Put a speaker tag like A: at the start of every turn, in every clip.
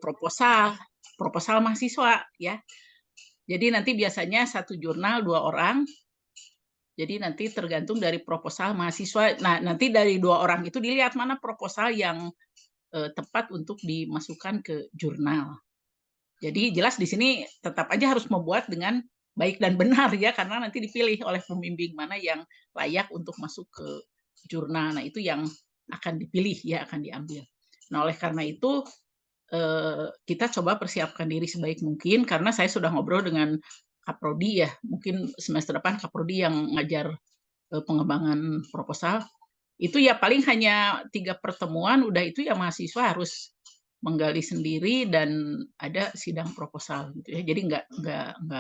A: proposal proposal mahasiswa ya. Jadi nanti biasanya satu jurnal 2 orang. Jadi nanti tergantung dari proposal mahasiswa. Nah, nanti dari 2 orang itu dilihat mana proposal yang tepat untuk dimasukkan ke jurnal. Jadi jelas di sini tetap aja harus membuat dengan baik dan benar ya, karena nanti dipilih oleh pembimbing mana yang layak untuk masuk ke jurnal. Nah, itu yang akan dipilih ya, akan diambil. Nah, oleh karena itu kita coba persiapkan diri sebaik mungkin, karena saya sudah ngobrol dengan Kaprodi ya, mungkin semester depan Kaprodi yang ngajar pengembangan proposal. Itu ya paling hanya 3 pertemuan, udah itu ya mahasiswa harus menggali sendiri dan ada sidang proposal gitu ya. Jadi nggak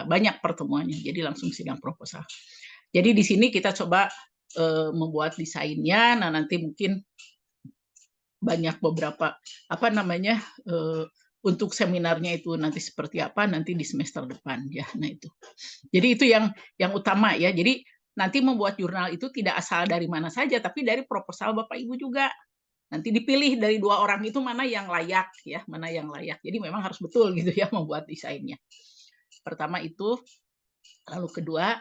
A: banyak pertemuannya, jadi langsung sidang proposal. Jadi di sini kita coba membuat desainnya. Nah, nanti mungkin banyak beberapa apa namanya untuk seminarnya itu nanti seperti apa nanti di semester depan ya. Nah itu. Jadi itu yang utama ya. Jadi nanti membuat jurnal itu tidak asal dari mana saja, tapi dari proposal Bapak Ibu juga. Nanti dipilih dari 2 orang itu mana yang layak ya, mana yang layak. Jadi memang harus betul gitu ya membuat desainnya. Pertama itu, lalu kedua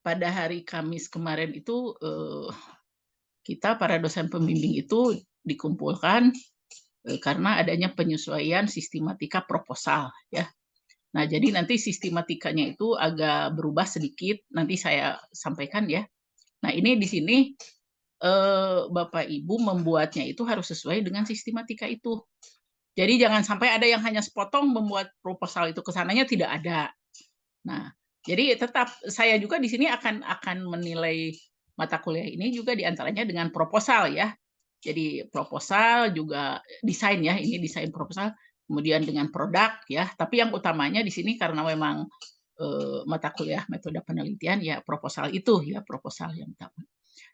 A: pada hari Kamis kemarin itu kita para dosen pembimbing itu dikumpulkan karena adanya penyesuaian sistematika proposal ya. Nah, jadi nanti sistematikanya itu agak berubah sedikit, nanti saya sampaikan ya. Nah, ini di sini Bapak Ibu membuatnya itu harus sesuai dengan sistematika itu. Jadi jangan sampai ada yang hanya sepotong membuat proposal itu, kesananya tidak ada. Nah, jadi tetap saya juga di sini akan menilai mata kuliah ini juga diantaranya dengan proposal ya. Jadi proposal juga desain ya, ini desain proposal, kemudian dengan produk ya. Tapi yang utamanya di sini karena memang mata kuliah metode penelitian ya proposal itu ya, proposal yang utama.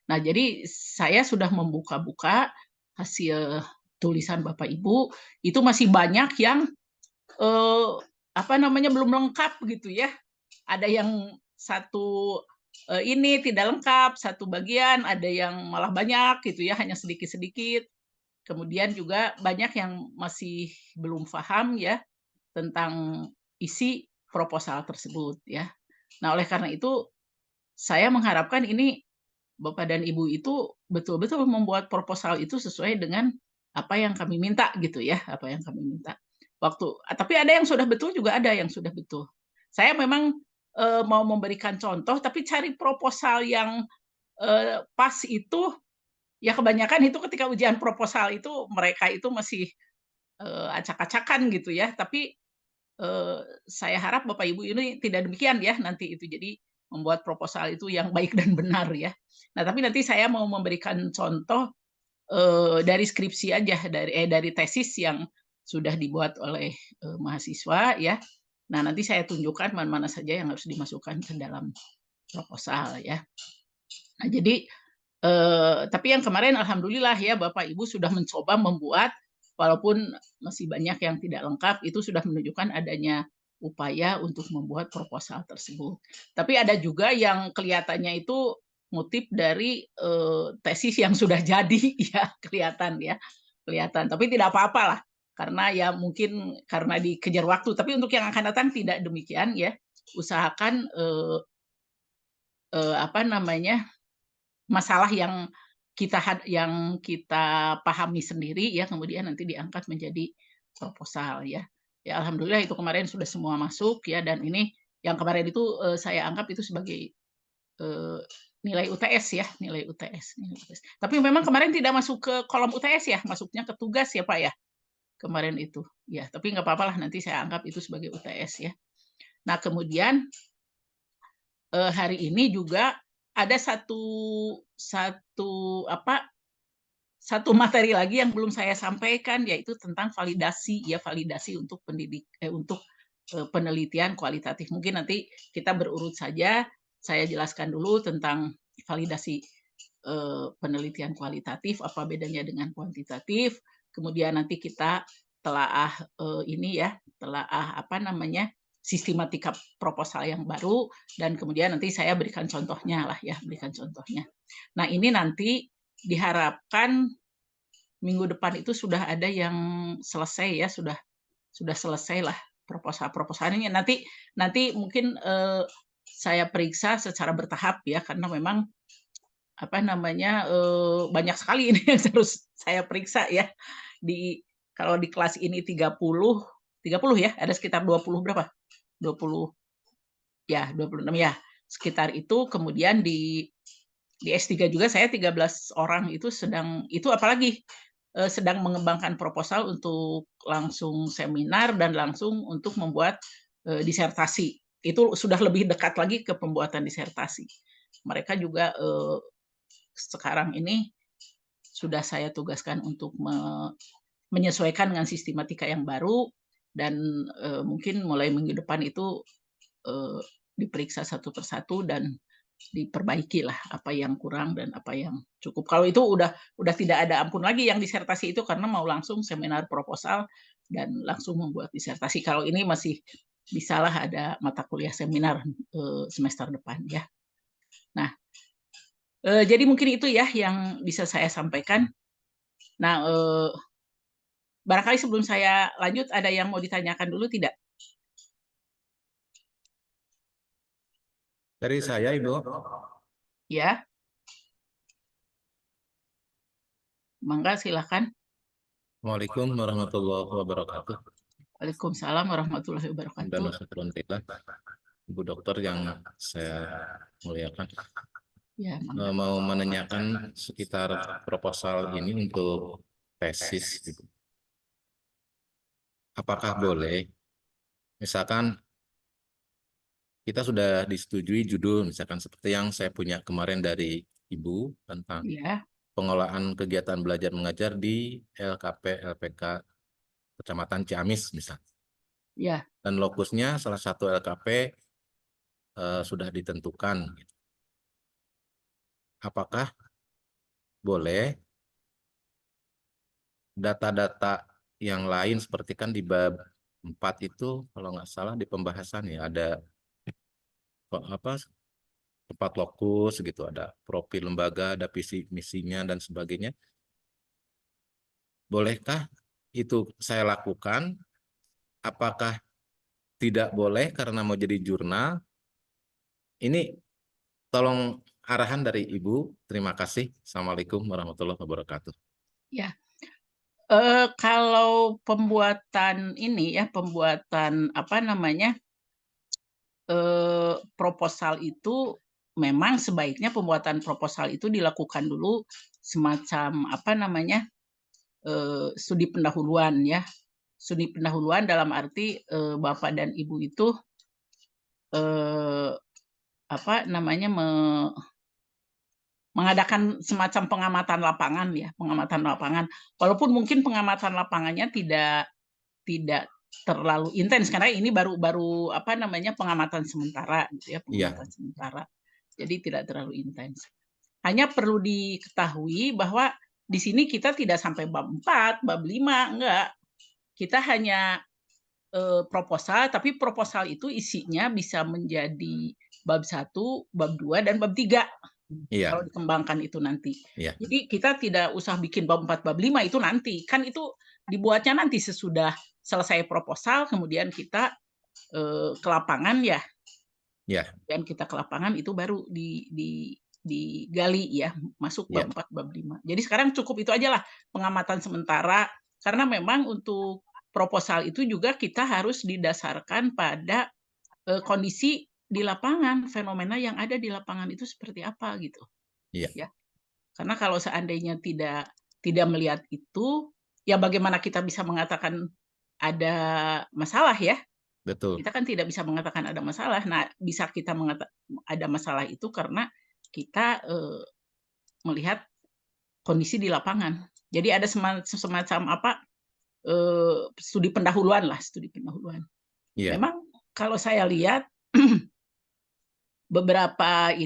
A: Nah, jadi saya sudah membuka-buka hasil tulisan Bapak Ibu, itu masih banyak yang eh, apa namanya belum lengkap gitu ya. Ada yang satu ini tidak lengkap, satu bagian, ada yang malah banyak gitu ya, hanya sedikit-sedikit. Kemudian juga banyak yang masih belum paham ya tentang isi proposal tersebut ya. Nah, oleh karena itu saya mengharapkan ini Bapak dan Ibu itu betul-betul membuat proposal itu sesuai dengan apa yang kami minta gitu ya, apa yang kami minta. Tapi ada yang sudah betul juga ada yang sudah betul. Saya memang mau memberikan contoh, tapi cari proposal yang pas itu, ya kebanyakan itu ketika ujian proposal itu mereka itu masih acak-acakan gitu ya. Tapi saya harap Bapak Ibu ini tidak demikian ya nanti itu. Jadi membuat proposal itu yang baik dan benar ya. Nah, tapi nanti saya mau memberikan contoh dari skripsi aja, dari tesis yang sudah dibuat oleh mahasiswa ya. Nah, nanti saya tunjukkan mana-mana saja yang harus dimasukkan ke dalam proposal ya. Nah, jadi tapi yang kemarin alhamdulillah ya Bapak Ibu sudah mencoba membuat, walaupun masih banyak yang tidak lengkap, itu sudah menunjukkan adanya upaya untuk membuat proposal tersebut. Tapi ada juga yang kelihatannya itu ngutip dari tesis yang sudah jadi ya, kelihatan ya, kelihatan. Tapi tidak apa-apa lah, karena ya mungkin karena dikejar waktu. Tapi untuk yang akan datang tidak demikian ya. Usahakan apa namanya masalah yang kita pahami sendiri ya, kemudian nanti diangkat menjadi proposal ya. Ya alhamdulillah itu kemarin sudah semua masuk ya, dan ini yang kemarin itu saya anggap itu sebagai nilai UTS ya, nilai UTS, nilai UTS. Tapi memang kemarin tidak masuk ke kolom UTS ya, masuknya ke tugas ya Pak ya, kemarin itu. Ya, tapi nggak apa-apa lah, nanti saya anggap itu sebagai UTS ya. Nah, kemudian hari ini juga ada satu materi lagi yang belum saya sampaikan, yaitu tentang validasi ya, validasi untuk penelitian kualitatif. Mungkin nanti kita berurut saja, saya jelaskan dulu tentang validasi penelitian kualitatif, apa bedanya dengan kuantitatif. Kemudian nanti kita telaah ini ya, telaah apa namanya sistematika proposal yang baru, dan kemudian nanti saya berikan contohnya lah ya, berikan contohnya. Nah, ini nanti diharapkan minggu depan itu sudah ada yang selesai ya, sudah selesai lah proposal-proposalnya. Nanti mungkin saya periksa secara bertahap ya, karena memang banyak sekali ini yang harus saya periksa ya. Kalau di kelas ini 30 ya, ada sekitar 20 berapa? 20 ya, 26 ya. Sekitar itu. Kemudian di S3 juga saya 13 orang itu apalagi sedang mengembangkan proposal untuk langsung seminar dan langsung untuk membuat disertasi. Itu sudah lebih dekat lagi ke pembuatan disertasi. Mereka juga sekarang ini sudah saya tugaskan untuk menyesuaikan dengan sistematika yang baru, dan mungkin mulai minggu depan itu diperiksa satu persatu dan diperbaiki lah apa yang kurang dan apa yang cukup. Kalau itu udah tidak ada ampun lagi yang disertasi itu, karena mau langsung seminar proposal dan langsung membuat disertasi. Kalau ini masih bisalah ada mata kuliah seminar semester depan ya. Nah, jadi mungkin itu ya yang bisa saya sampaikan. Nah, barangkali sebelum saya lanjut ada yang mau ditanyakan dulu tidak?
B: Dari saya, Ibu.
A: Ya, mangga silakan.
B: Waalaikumsalam warahmatullahi wabarakatuh.
A: Waalaikumsalam warahmatullahi wabarakatuh.
B: Dan Ibu Dokter yang saya muliakan.
A: Ya,
B: mau menanyakan sekitar proposal ini untuk tesis. Apakah boleh, misalkan kita sudah disetujui judul, misalkan seperti yang saya punya kemarin dari Ibu tentang
A: ya,
B: pengolahan kegiatan belajar mengajar di LKP LPK Kecamatan Ciamis misalnya.
A: ya.
B: Dan lokusnya salah satu LKP sudah ditentukan. Apakah boleh data-data yang lain seperti kan di bab 4 itu kalau nggak salah di pembahasan ya ada tempat lokus gitu, ada profil lembaga, ada visi misinya dan sebagainya. Bolehkah itu saya lakukan? Apakah tidak boleh karena mau jadi jurnal? Ini tolong arahan dari Ibu. Terima kasih. Assalamualaikum warahmatullahi wabarakatuh.
A: Ya. Kalau pembuatan ini ya, pembuatan proposal itu memang sebaiknya pembuatan proposal itu dilakukan dulu semacam studi pendahuluan ya. Studi pendahuluan dalam arti Bapak dan Ibu itu mengadakan semacam pengamatan lapangan ya, pengamatan lapangan. Walaupun mungkin pengamatan lapangannya tidak terlalu intens karena ini baru pengamatan sementara gitu ya, pengamatan sementara. Jadi tidak terlalu intens. Hanya perlu diketahui bahwa di sini kita tidak sampai bab 4, bab 5, enggak. Kita hanya proposal, tapi proposal itu isinya bisa menjadi bab 1, bab 2, dan bab 3. Kalau dikembangkan itu nanti. Jadi kita tidak usah bikin bab 4, bab 5 itu nanti. Kan itu dibuatnya nanti sesudah selesai proposal, kemudian kita ke lapangan ya. Dan kita ke lapangan itu baru digali ya, masuk bab 4, bab 5. Jadi sekarang cukup itu aja lah, pengamatan sementara. Karena memang untuk proposal itu juga kita harus didasarkan pada kondisi di lapangan, fenomena yang ada di lapangan itu seperti apa gitu. Ya. Karena kalau seandainya tidak melihat itu, ya bagaimana kita bisa mengatakan ada masalah ya?
B: Betul.
A: Kita kan tidak bisa mengatakan ada masalah. Nah, bisa kita mengatakan ada masalah itu karena kita melihat kondisi di lapangan. Jadi ada semacam studi pendahuluan lah, studi pendahuluan. Memang kalau saya lihat beberapa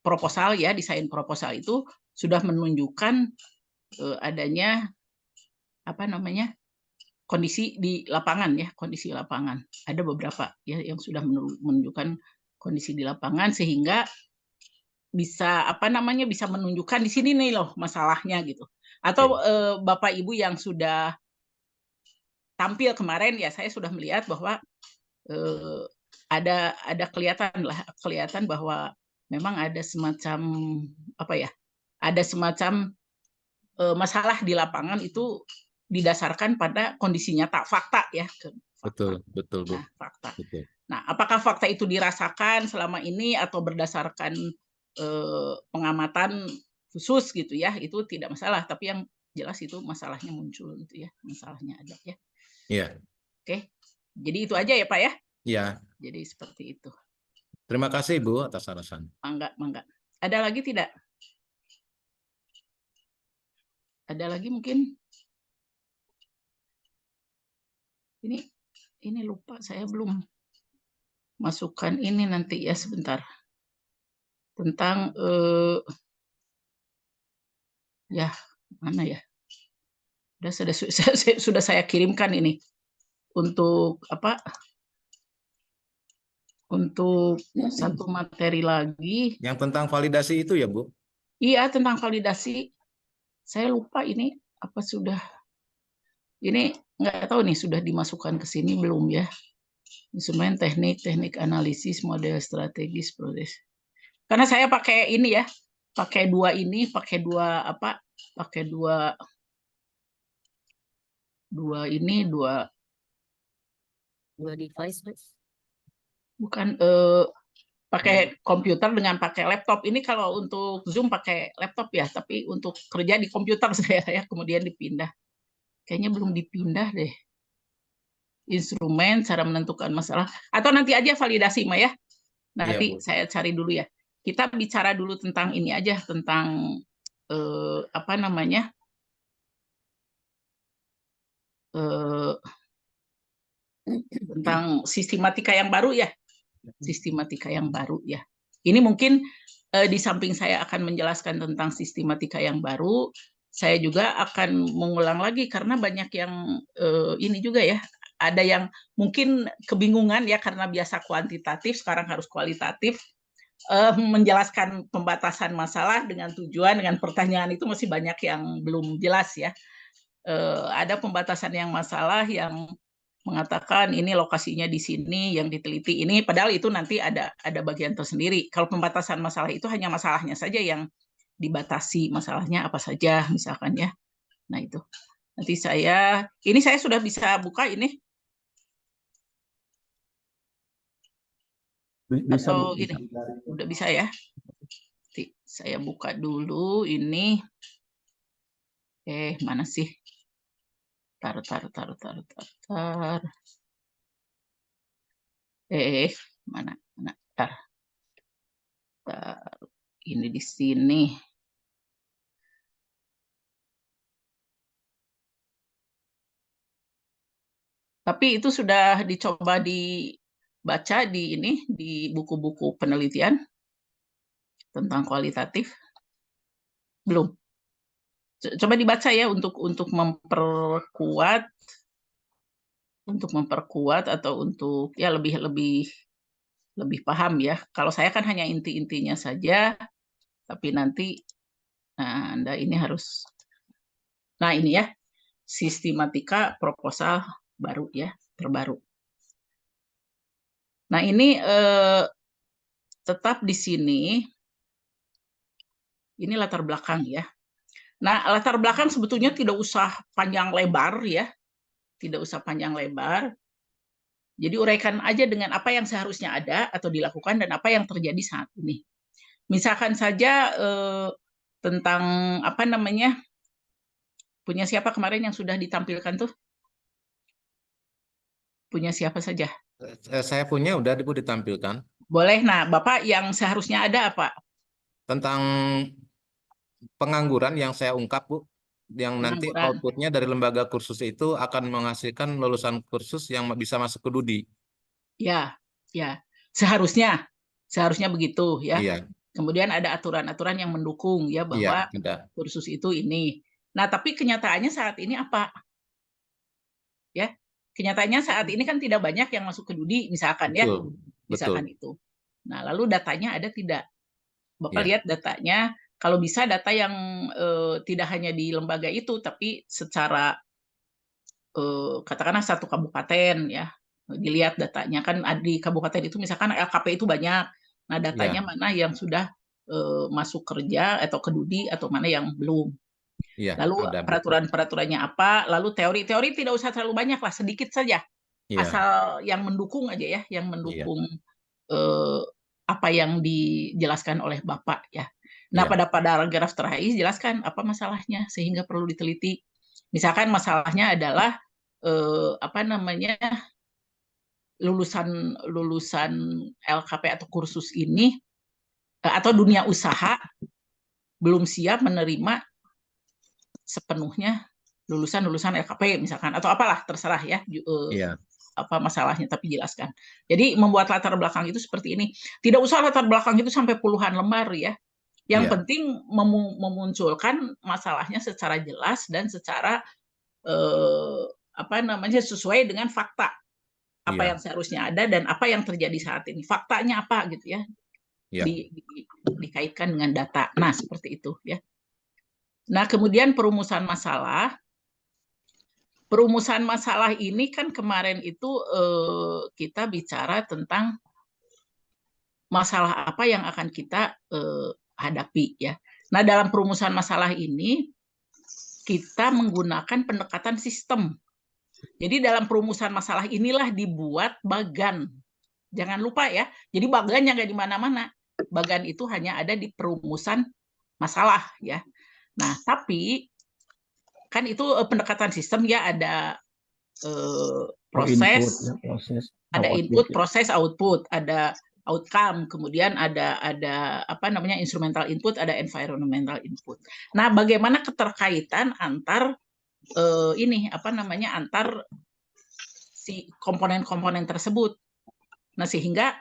A: proposal ya, desain proposal itu sudah menunjukkan adanya kondisi di lapangan ya, kondisi lapangan. Ada beberapa ya yang sudah menunjukkan kondisi di lapangan sehingga bisa bisa menunjukkan di sini nih loh masalahnya gitu. Atau Bapak Ibu yang sudah tampil kemarin ya, saya sudah melihat bahwa ada kelihatan bahwa memang ada semacam ada semacam masalah di lapangan itu didasarkan pada kondisi nyata, fakta ya.
B: Betul, betul, Bu.
A: Nah, fakta.
B: Betul.
A: Nah, apakah fakta itu dirasakan selama ini atau berdasarkan pengamatan khusus gitu ya, itu tidak masalah. Tapi yang jelas itu masalahnya muncul gitu ya, masalahnya ada ya.
B: Iya.
A: Oke, jadi itu aja ya Pak ya.
B: Iya.
A: Jadi seperti itu.
B: Terima kasih Bu atas alasan.
A: Mangga. Ada lagi tidak? Ada lagi mungkin? Ini lupa, saya belum masukkan ini nanti ya, sebentar. Tentang ya mana ya? Sudah saya kirimkan ini untuk untuk satu materi lagi.
B: Yang tentang validasi itu ya, Bu?
A: Iya, tentang validasi. Saya lupa ini apa sudah. Ini nggak tahu nih sudah dimasukkan ke sini belum ya. Instrumen teknik analisis model strategis proses. Karena saya pakai ini ya, pakai dua
C: device,
A: bukan pakai komputer dengan pakai laptop. Ini kalau untuk Zoom pakai laptop ya, tapi untuk kerja di komputer saya kemudian dipindah. Kayaknya belum dipindah deh. Instrumen, cara menentukan masalah. Atau nanti aja validasi, Ma ya. Nanti saya cari dulu ya. Kita bicara dulu tentang ini aja, tentang tentang sistematika yang baru ya. Sistematika yang baru ya. Ini mungkin di samping saya akan menjelaskan tentang sistematika yang baru, saya juga akan mengulang lagi karena banyak yang ini juga ya, ada yang mungkin kebingungan ya karena biasa kuantitatif, sekarang harus kualitatif. Menjelaskan pembatasan masalah dengan tujuan, dengan pertanyaan itu masih banyak yang belum jelas ya. Ada pembatasan yang masalah yang mengatakan ini lokasinya di sini, yang diteliti ini, padahal itu nanti ada bagian tersendiri. Kalau pembatasan masalah itu hanya masalahnya saja yang dibatasi, masalahnya apa saja misalkan ya. Nah itu. Nanti saya sudah bisa buka ini.
D: Bisa,
A: atau
D: Bu,
A: ini udah bisa ya. Nanti saya buka dulu ini. Mana sih? Tar. Mana? Tar. Ini di sini. Tapi itu sudah dicoba dibaca di buku-buku penelitian tentang kualitatif. Belum. Coba dibaca ya untuk memperkuat atau untuk ya lebih paham ya. Kalau saya kan hanya inti-intinya saja, tapi nanti Anda ini harus. Nah, ini ya, sistematika proposal baru ya, terbaru. Nah, ini tetap di sini. Ini latar belakang ya. Nah, latar belakang sebetulnya tidak usah panjang lebar ya. Tidak usah panjang lebar. Jadi uraikan aja dengan apa yang seharusnya ada atau dilakukan dan apa yang terjadi saat ini. Misalkan saja tentang punya siapa kemarin yang sudah ditampilkan tuh? Punya siapa saja?
B: Saya punya, udah ditampilkan.
A: Boleh. Nah, Bapak yang seharusnya ada apa?
B: Tentang pengangguran yang saya ungkap, Bu. Yang nanti outputnya dari lembaga kursus itu akan menghasilkan lulusan kursus yang bisa masuk ke DUDI.
A: Ya. Seharusnya begitu ya.
B: Iya.
A: Kemudian ada aturan-aturan yang mendukung ya bahwa kursus itu ini. Nah, tapi kenyataannya saat ini apa? Ya, kenyataannya saat ini kan tidak banyak yang masuk ke DUDI misalkan. Betul.
B: Ya. Misalkan
A: itu. Nah, lalu datanya ada tidak? Bapak
B: Ya.
A: lihat datanya, kalau bisa data yang tidak hanya di lembaga itu, tapi secara katakanlah satu kabupaten ya, dilihat datanya kan di kabupaten itu misalkan LKP itu banyak. Nah, datanya
B: Ya.
A: mana yang sudah masuk kerja atau ke Dudi atau mana yang belum.
B: Iya,
A: Lalu
B: ada betul.
A: peraturan-peraturannya apa, lalu teori-teori tidak usah terlalu banyak lah, sedikit saja.
B: Iya,
A: Asal yang mendukung aja ya, yang
B: iya,
A: mendukung eh, apa yang dijelaskan oleh Bapak ya. Nah,
B: iya,
A: pada paragraf terakhir jelaskan apa masalahnya sehingga perlu diteliti. Misalkan masalahnya adalah apa namanya, lulusan lulusan LKP atau kursus ini atau dunia usaha belum siap menerima sepenuhnya lulusan LKP misalkan, atau apalah terserah ya
B: iya,
A: apa masalahnya, tapi jelaskan. Jadi membuat latar belakang itu seperti ini. Tidak usah latar belakang itu sampai puluhan lembar ya. Yang
B: iya,
A: penting memunculkan masalahnya secara jelas dan secara apa namanya, sesuai dengan fakta, apa
B: iya,
A: yang seharusnya ada dan apa yang terjadi saat ini. Faktanya apa gitu ya,
B: iya,
A: dikaitkan dengan data. Nah, seperti itu ya. Nah, kemudian perumusan masalah ini kan kemarin itu kita bicara tentang masalah apa yang akan kita hadapi ya. Nah, dalam perumusan masalah ini kita menggunakan pendekatan sistem. Jadi dalam perumusan masalah inilah dibuat bagan. Jangan lupa ya. Jadi bagannya nggak di mana-mana. Bagan itu hanya ada di perumusan masalah ya. Nah, tapi kan itu pendekatan sistem ya, ada
C: input
A: proses,
C: ya, proses
A: ada
C: output
A: input,
C: ya.
A: proses, output, ada outcome, kemudian ada apa namanya, instrumental input, ada environmental input. Nah, bagaimana keterkaitan antar ini apa namanya, antar si komponen-komponen tersebut. Nah, sehingga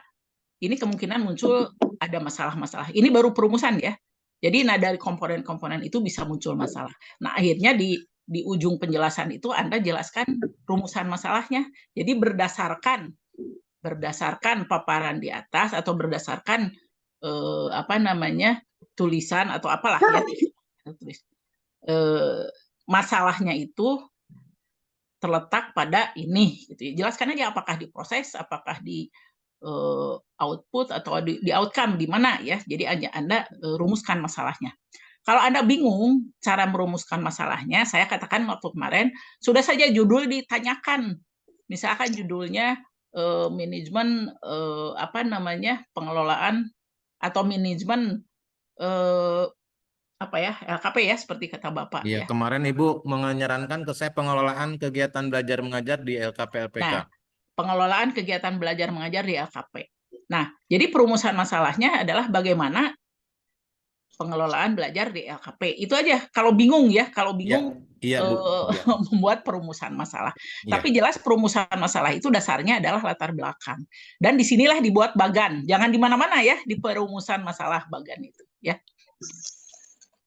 A: ini kemungkinan muncul ada masalah-masalah. Ini baru perumusan ya. Jadi nah dari komponen-komponen itu bisa muncul masalah. Nah, akhirnya di ujung penjelasan itu Anda jelaskan rumusan masalahnya. Jadi berdasarkan paparan di atas atau berdasarkan apa namanya, tulisan atau apalah ya, masalahnya itu terletak pada ini gitu ya. Jelaskan aja apakah di proses, apakah di output atau di outcome di mana ya. Jadi Anda rumuskan masalahnya. Kalau Anda bingung cara merumuskan masalahnya, saya katakan waktu kemarin, sudah saja judul ditanyakan. Misalkan judulnya manajemen apa namanya, pengelolaan atau manajemen apa ya, LKP ya, seperti kata Bapak
B: iya.
A: ya.
B: Kemarin Ibu menyarankan ke saya pengelolaan kegiatan belajar mengajar di LKP LPK.
A: Nah, pengelolaan kegiatan belajar mengajar di LKP. Nah, jadi perumusan masalahnya adalah bagaimana pengelolaan belajar di LKP. Itu aja. Kalau bingung ya, kalau
B: Iya,
A: bingung
B: iya Bu. Iya,
A: membuat perumusan masalah.
B: iya,
A: Tapi jelas perumusan masalah itu dasarnya adalah latar belakang. Dan disinilah dibuat bagan. Jangan di mana-mana ya di perumusan masalah bagan itu. Ya.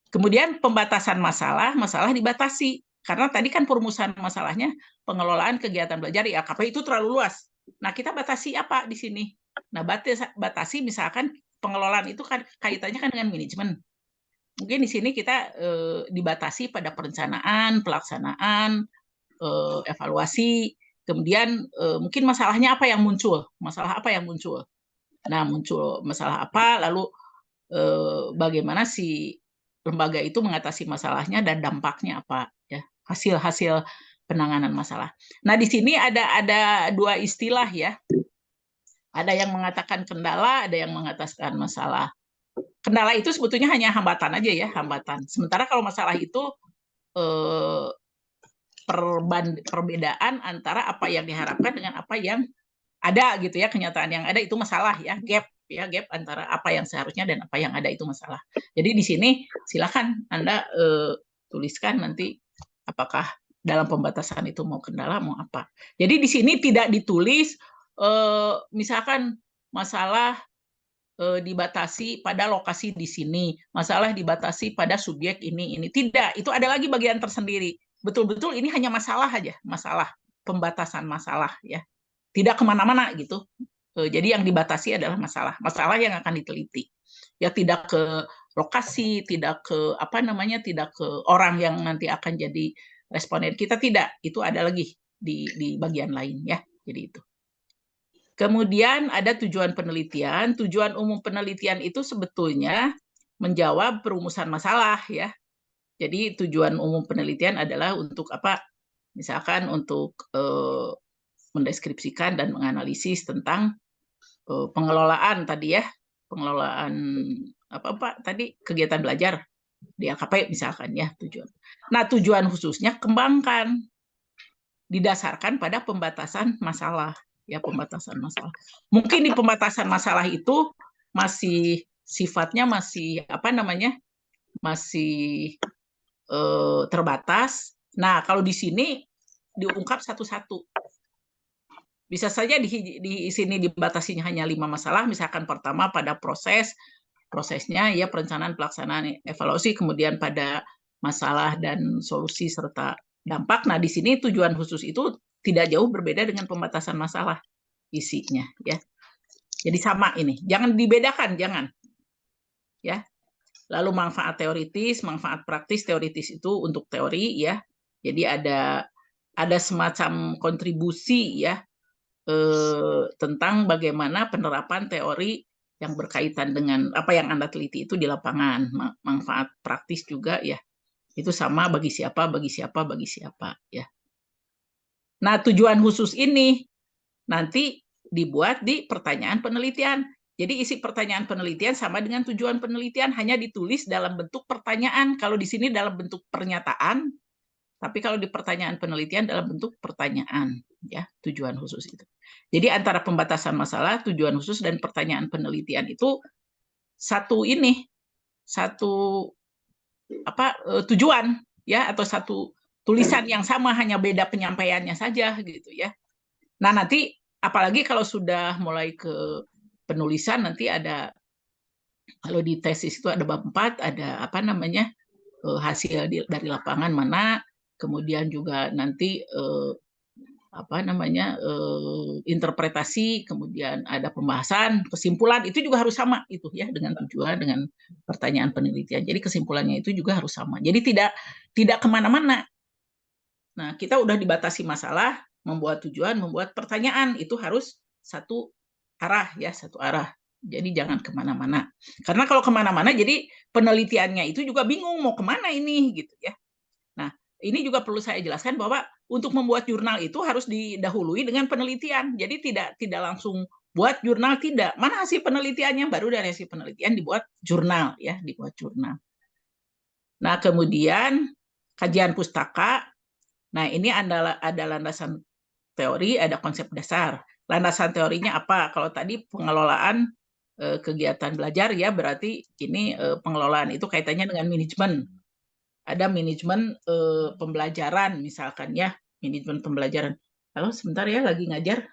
A: Kemudian pembatasan masalah, masalah dibatasi. Karena tadi kan perumusan masalahnya pengelolaan kegiatan belajar di LKP itu terlalu luas. Nah, kita batasi apa di sini? Nah, batasi misalkan pengelolaan itu kan kaitannya kan dengan manajemen. Mungkin di sini kita dibatasi pada perencanaan, pelaksanaan, evaluasi, kemudian mungkin masalahnya apa yang muncul, masalah apa yang muncul. Nah, muncul masalah apa, lalu bagaimana si lembaga itu mengatasi masalahnya dan dampaknya apa ya, hasil-hasil penanganan masalah. Nah, di sini ada dua istilah ya. Ada yang mengatakan kendala, ada yang mengatakan masalah. Kendala itu sebetulnya hanya hambatan aja ya, hambatan. Sementara kalau masalah itu eh, perbedaan antara apa yang diharapkan dengan apa yang ada gitu ya, kenyataan yang ada itu masalah ya, gap antara apa yang seharusnya dan apa yang ada itu masalah. Jadi di sini silakan Anda tuliskan nanti apakah dalam pembatasan itu mau kendala mau apa. Jadi di sini tidak ditulis misalkan masalah dibatasi pada lokasi di sini, masalah dibatasi pada subjek ini. Tidak, itu ada lagi bagian tersendiri. Betul-betul ini hanya masalah aja, masalah pembatasan masalah ya. Tidak kemana-mana gitu Jadi yang dibatasi adalah masalah yang akan diteliti. Ya tidak ke lokasi, tidak ke tidak ke orang yang nanti akan jadi responden kita, tidak. Itu ada lagi di bagian lain ya. Jadi itu. Kemudian ada tujuan penelitian. Tujuan umum penelitian itu sebetulnya menjawab perumusan masalah ya. Jadi tujuan umum penelitian adalah untuk apa? Misalkan untuk mendeskripsikan dan menganalisis tentang pengelolaan tadi ya, pengelolaan apa Pak tadi kegiatan belajar di LKP misalkan ya tujuan. Nah, tujuan khususnya kembangkan didasarkan pada pembatasan masalah ya, pembatasan masalah. Mungkin di pembatasan masalah itu masih sifatnya masih masih terbatas. Nah, kalau di sini diungkap satu-satu. Bisa saja di sini dibatasinya hanya 5 masalah, misalkan pertama pada prosesnya ya, perencanaan, pelaksanaan, evaluasi, kemudian pada masalah dan solusi serta dampak. Nah, di sini tujuan khusus itu tidak jauh berbeda dengan pembatasan masalah isinya ya. Jadi sama ini. Jangan dibedakan, jangan. Ya. Lalu manfaat teoritis, manfaat praktis. Teoritis itu untuk teori ya. Jadi ada semacam kontribusi ya tentang bagaimana penerapan teori yang berkaitan dengan apa yang Anda teliti itu di lapangan. Manfaat praktis juga ya. Itu sama bagi siapa ya. Nah, tujuan khusus ini nanti dibuat di pertanyaan penelitian. Jadi isi pertanyaan penelitian sama dengan tujuan penelitian, hanya ditulis dalam bentuk pertanyaan. Kalau di sini dalam bentuk pernyataan, tapi kalau di pertanyaan penelitian dalam bentuk pertanyaan, ya, tujuan khusus itu. Jadi antara pembatasan masalah, tujuan khusus, dan pertanyaan penelitian itu satu tujuan, ya, atau satu tulisan yang sama, hanya beda penyampaiannya saja, gitu ya. Nah, nanti apalagi kalau sudah mulai ke penulisan, nanti ada, kalau di tesis itu ada bab 4, ada hasil dari lapangan mana, kemudian juga nanti interpretasi, kemudian ada pembahasan, kesimpulan, itu juga harus sama itu ya, dengan tujuan, dengan pertanyaan penelitian. Jadi kesimpulannya itu juga harus sama. Jadi tidak kemana-mana. Nah, kita udah dibatasi masalah, membuat tujuan, membuat pertanyaan, itu harus satu arah ya, satu arah. Jadi jangan kemana-mana. Karena kalau kemana-mana, jadi penelitiannya itu juga bingung mau kemana ini gitu ya. Nah, ini juga perlu saya jelaskan bahwa untuk membuat jurnal itu harus didahului dengan penelitian. Jadi tidak langsung buat jurnal, tidak. Mana hasil penelitiannya? Baru dari hasil penelitian dibuat jurnal ya, dibuat jurnal. Nah, kemudian kajian pustaka. Nah, ini ada landasan teori, ada konsep dasar. Landasan teorinya apa? Kalau tadi pengelolaan kegiatan belajar ya, berarti ini pengelolaan itu kaitannya dengan manajemen. Ada manajemen pembelajaran misalkan ya, manajemen pembelajaran. Halo, sebentar ya, lagi ngajar.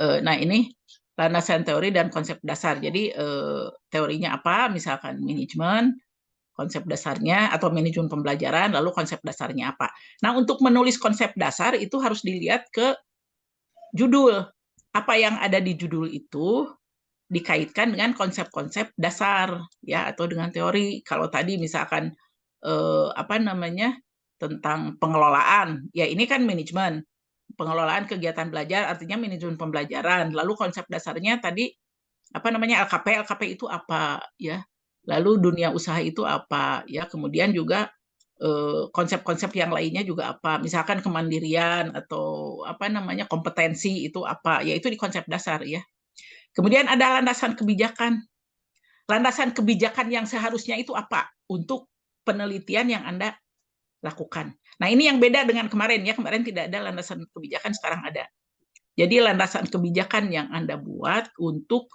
A: Nah, ini landasan teori dan konsep dasar. Jadi teorinya apa? Misalkan manajemen, konsep dasarnya atau manajemen pembelajaran, lalu konsep dasarnya apa. Nah, untuk menulis konsep dasar itu harus dilihat ke judul. Apa yang ada di judul itu dikaitkan dengan konsep-konsep dasar ya, atau dengan teori. Kalau tadi misalkan tentang pengelolaan, ya ini kan manajemen. Pengelolaan kegiatan belajar artinya manajemen pembelajaran. Lalu konsep dasarnya tadi LKP itu apa ya. Lalu dunia usaha itu apa ya. Kemudian juga konsep-konsep yang lainnya juga apa. Misalkan kemandirian atau kompetensi itu apa. Ya itu di konsep dasar ya. Kemudian ada landasan kebijakan. Landasan kebijakan yang seharusnya itu apa untuk penelitian yang Anda lakukan. Nah, ini yang beda dengan kemarin ya. Kemarin tidak ada landasan kebijakan, sekarang ada. Jadi landasan kebijakan yang Anda buat untuk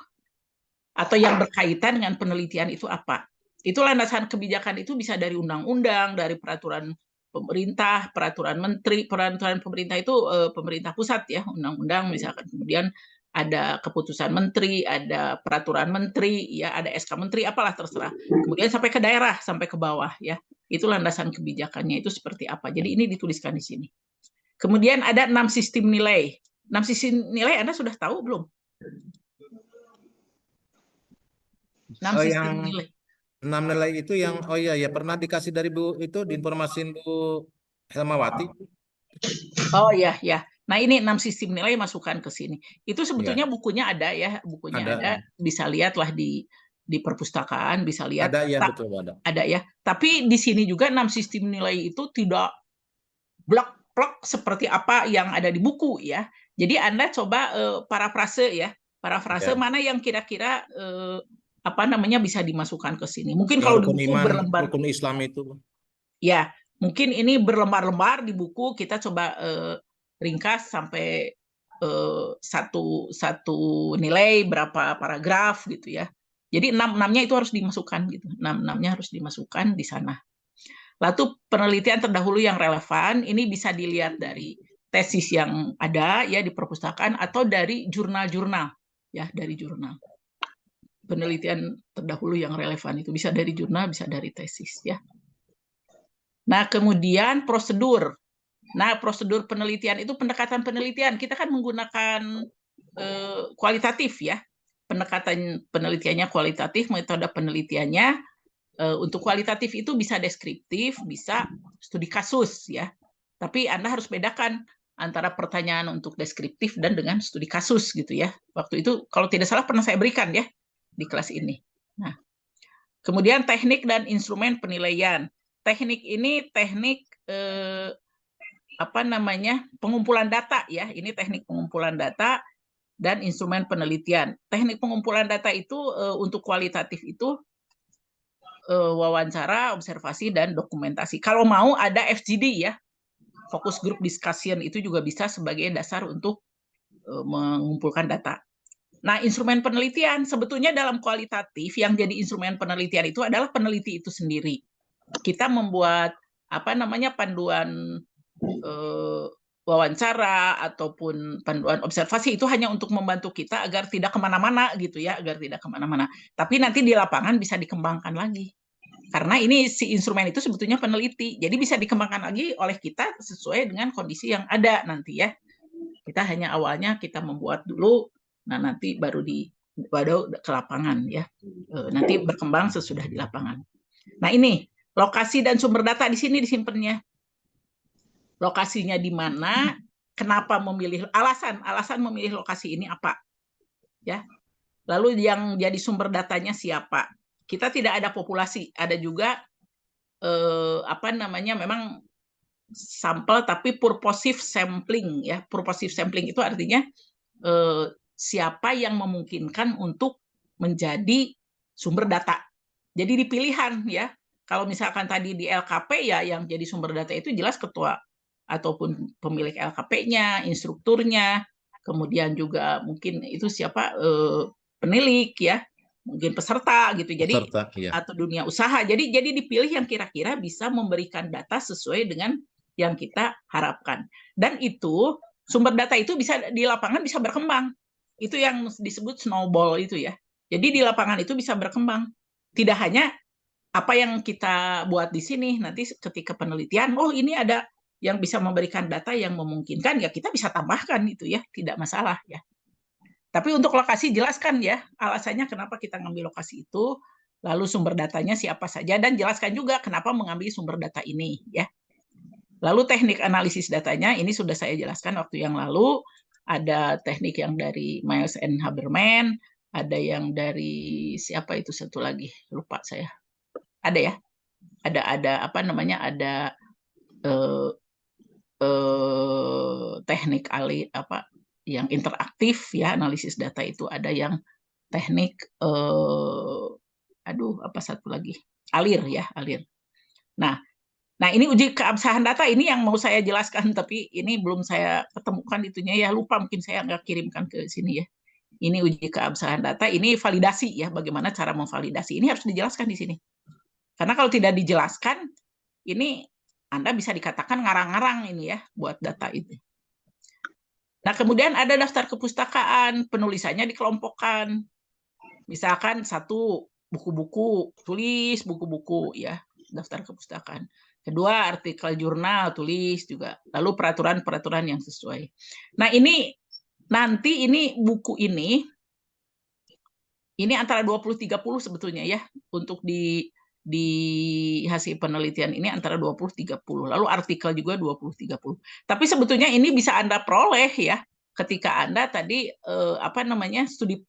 A: atau yang berkaitan dengan penelitian itu apa? Itu landasan kebijakan itu bisa dari undang-undang, dari peraturan pemerintah, peraturan menteri, peraturan pemerintah itu pemerintah pusat ya, undang-undang misalkan. Kemudian ada keputusan menteri, ada peraturan menteri, ya ada SK menteri, apalah terserah. Kemudian sampai ke daerah, sampai ke bawah ya. Itu landasan kebijakannya itu seperti apa. Jadi ini dituliskan di sini. Kemudian ada 6 sistem nilai. 6 sisi nilai Anda sudah tahu belum? 6
B: Oh,
A: sistem
B: yang
A: nilai.
B: 6 nilai itu yang, oh iya ya, pernah dikasih dari Bu itu, diinformasin Bu Helmawati.
A: Oh ya, ya. Nah ini 6 sistem nilai masukkan ke sini. Itu sebetulnya
B: Ya,
A: bukunya ada ya, bukunya
B: ada,
A: ada. Bisa lihatlah di perpustakaan, bisa lihat.
B: ada ya, betul ada.
A: Ada ya. Tapi di sini juga 6 sistem nilai itu tidak blok-blok seperti apa yang ada di buku ya. Jadi Anda coba parafrase ya. Parafrase
B: Ya.
A: mana yang kira-kira apa namanya bisa dimasukkan ke sini. Mungkin
B: Yang
A: kalau di
B: rukun
A: buku
B: iman,
A: berlembar,
B: rukun Islam itu.
A: ya mungkin ini berlembar-lembar di buku kita coba ringkas sampai satu nilai berapa paragraf gitu ya. Jadi enamnya itu harus dimasukkan gitu. Enamnya harus dimasukkan di sana. Lalu penelitian terdahulu yang relevan ini bisa dilihat dari tesis yang ada ya di perpustakaan atau dari jurnal-jurnal ya, dari jurnal. Penelitian terdahulu yang relevan itu bisa dari jurnal, bisa dari tesis ya. Nah, kemudian prosedur. Nah, prosedur penelitian itu pendekatan penelitian. Kita kan menggunakan kualitatif ya. Pendekatan penelitiannya kualitatif, metode penelitiannya untuk kualitatif itu bisa deskriptif, bisa studi kasus ya. Tapi Anda harus bedakan antara pertanyaan untuk deskriptif dan dengan studi kasus gitu ya. Waktu itu kalau tidak salah pernah saya berikan ya di kelas ini. Nah, kemudian teknik dan instrumen penilaian. Teknik ini teknik apa namanya? Pengumpulan data ya. Ini teknik pengumpulan data dan instrumen penelitian. Teknik pengumpulan data itu untuk kualitatif itu wawancara, observasi, dan dokumentasi. Kalau mau ada FGD ya, focus group discussion itu juga bisa sebagai dasar untuk mengumpulkan data. Nah, instrumen penelitian sebetulnya dalam kualitatif yang jadi instrumen penelitian itu adalah peneliti itu sendiri. Kita membuat apa namanya panduan wawancara ataupun panduan observasi itu hanya untuk membantu kita agar tidak kemana-mana gitu ya, agar tidak kemana-mana. Tapi nanti di lapangan bisa dikembangkan lagi. Karena ini si instrumen itu sebetulnya peneliti, jadi bisa dikembangkan lagi oleh kita sesuai dengan kondisi yang ada nanti ya. Kita hanya awalnya kita membuat dulu, nah nanti baru ke lapangan ya. Nanti berkembang sesudah di lapangan. Nah ini lokasi dan sumber data di sini disimpannya. Lokasinya di mana, kenapa memilih, alasan memilih lokasi ini apa, ya. Lalu yang jadi sumber datanya siapa? Kita tidak ada populasi, ada juga apa namanya memang sampel tapi purposive sampling ya. Purposive sampling itu artinya siapa yang memungkinkan untuk menjadi sumber data. Jadi dipilihan ya. Kalau misalkan tadi di LKP ya yang jadi sumber data itu jelas ketua ataupun pemilik LKP-nya, instrukturnya, kemudian juga mungkin itu siapa penilik ya, mungkin peserta gitu. Jadi
B: Peserta, ya.
A: atau dunia usaha. Jadi dipilih yang kira-kira bisa memberikan data sesuai dengan yang kita harapkan. Dan itu sumber data itu bisa di lapangan bisa berkembang. Itu yang disebut snowball itu ya. Jadi di lapangan itu bisa berkembang. Tidak hanya apa yang kita buat di sini, nanti ketika penelitian, oh ini ada yang bisa memberikan data yang memungkinkan, ya kita bisa tambahkan itu ya, tidak masalah ya. Tapi untuk lokasi jelaskan ya, alasannya kenapa kita ngambil lokasi itu, lalu sumber datanya siapa saja, dan jelaskan juga kenapa mengambil sumber data ini ya. Lalu teknik analisis datanya, ini sudah saya jelaskan waktu yang lalu, ada teknik yang dari Miles and Haberman, ada yang dari siapa itu satu lagi, lupa saya. Ada ya, ada apa namanya, ada teknik apa yang interaktif ya, analisis data itu ada yang teknik aduh apa satu lagi, alir ya, alir. Nah ini uji keabsahan data ini yang mau saya jelaskan, tapi ini belum saya ketemukan itunya ya, lupa, mungkin saya nggak kirimkan ke sini ya. Ini uji keabsahan data, ini validasi ya, bagaimana cara memvalidasi, ini harus dijelaskan di sini. Karena kalau tidak dijelaskan, ini Anda bisa dikatakan ngarang-ngarang ini ya, buat data itu. Nah, kemudian ada daftar kepustakaan, penulisannya dikelompokkan. Misalkan satu, buku-buku, tulis buku-buku ya, daftar kepustakaan. Kedua, artikel jurnal, tulis juga. Lalu peraturan-peraturan yang sesuai. Nah, ini nanti ini buku ini antara 20-30 sebetulnya ya, untuk di hasil penelitian ini antara 20-30. Lalu artikel juga 20-30. Tapi sebetulnya ini bisa Anda peroleh ya ketika Anda tadi studi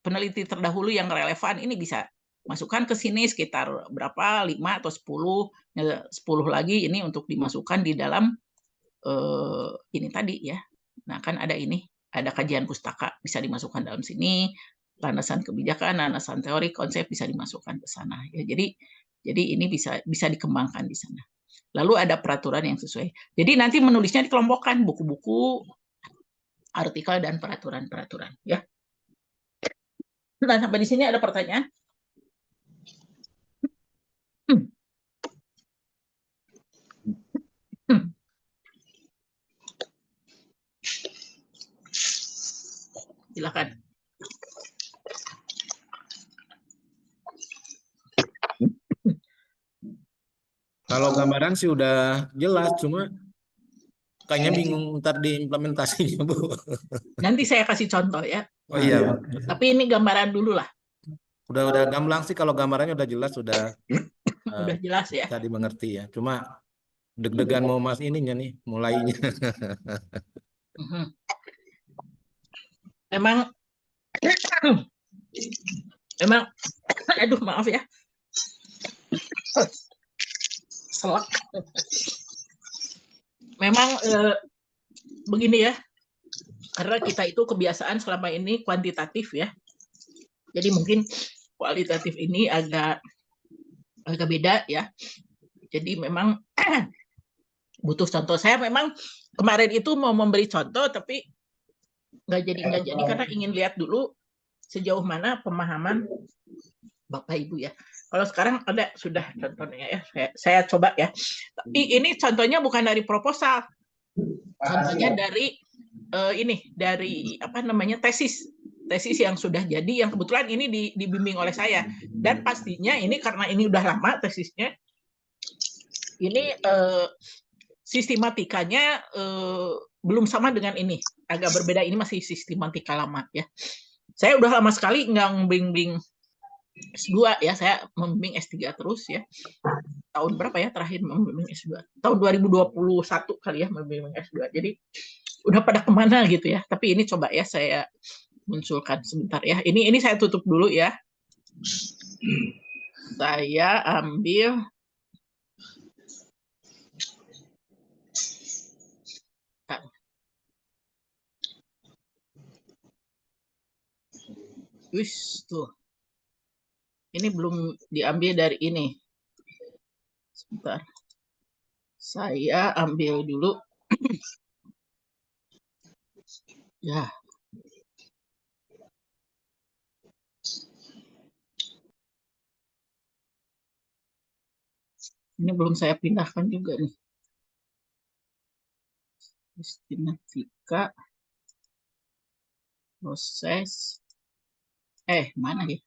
A: peneliti terdahulu yang relevan, ini bisa masukkan ke sini sekitar berapa, 5 atau 10, 10 lagi ini untuk dimasukkan di dalam ini tadi ya. Nah, kan ada ini, ada kajian pustaka bisa dimasukkan dalam sini, landasan kebijakan, landasan teori, konsep bisa dimasukkan ke sana ya. Jadi ini bisa dikembangkan di sana. Lalu ada peraturan yang sesuai. Jadi nanti menulisnya dikelompokkan buku-buku, artikel dan peraturan-peraturan ya. Nah, sampai di sini ada pertanyaan? Hmm. Hmm. Silakan.
B: Kalau gambaran sih udah jelas, cuma kayaknya bingung ntar diimplementasinya, Bu.
A: Nanti saya kasih contoh ya.
B: Oh iya, Bu.
A: Tapi ini gambaran dulu lah.
B: Udah gamblang sih kalau gambarannya udah jelas, sudah
A: Udah jelas ya.
B: bisa dimengerti ya. Cuma deg-degan mau mas ininya nih, mulainya.
A: Emang emang aduh maaf ya. Selak. Memang begini ya. Karena kita itu kebiasaan selama ini kuantitatif ya. Jadi mungkin kualitatif ini agak beda ya. Jadi memang butuh contoh. Saya memang kemarin itu mau memberi contoh tapi nggak jadi karena ingin lihat dulu sejauh mana pemahaman Bapak Ibu ya. Kalau sekarang ada sudah contohnya ya. Saya coba ya. Tapi ini contohnya bukan dari proposal. Contohnya dari dari tesis yang sudah jadi, yang kebetulan ini dibimbing oleh saya, dan pastinya ini karena ini udah lama tesisnya, ini sistematikanya belum sama dengan ini, agak berbeda, ini masih sistematika lama ya. Saya udah lama sekali nggak membimbing S2 ya, saya membimbing S3 terus ya. Tahun berapa ya terakhir membimbing S2? Tahun 2021 kali ya membimbing S2. Jadi udah pada kemana gitu ya. Tapi ini coba ya saya munculkan sebentar ya. Ini saya tutup dulu ya. Saya ambil tuh. Ini belum diambil dari ini. Sebentar. Saya ambil dulu. Ya. Ini belum saya pindahkan juga nih. Sistematika proses. Mana ya?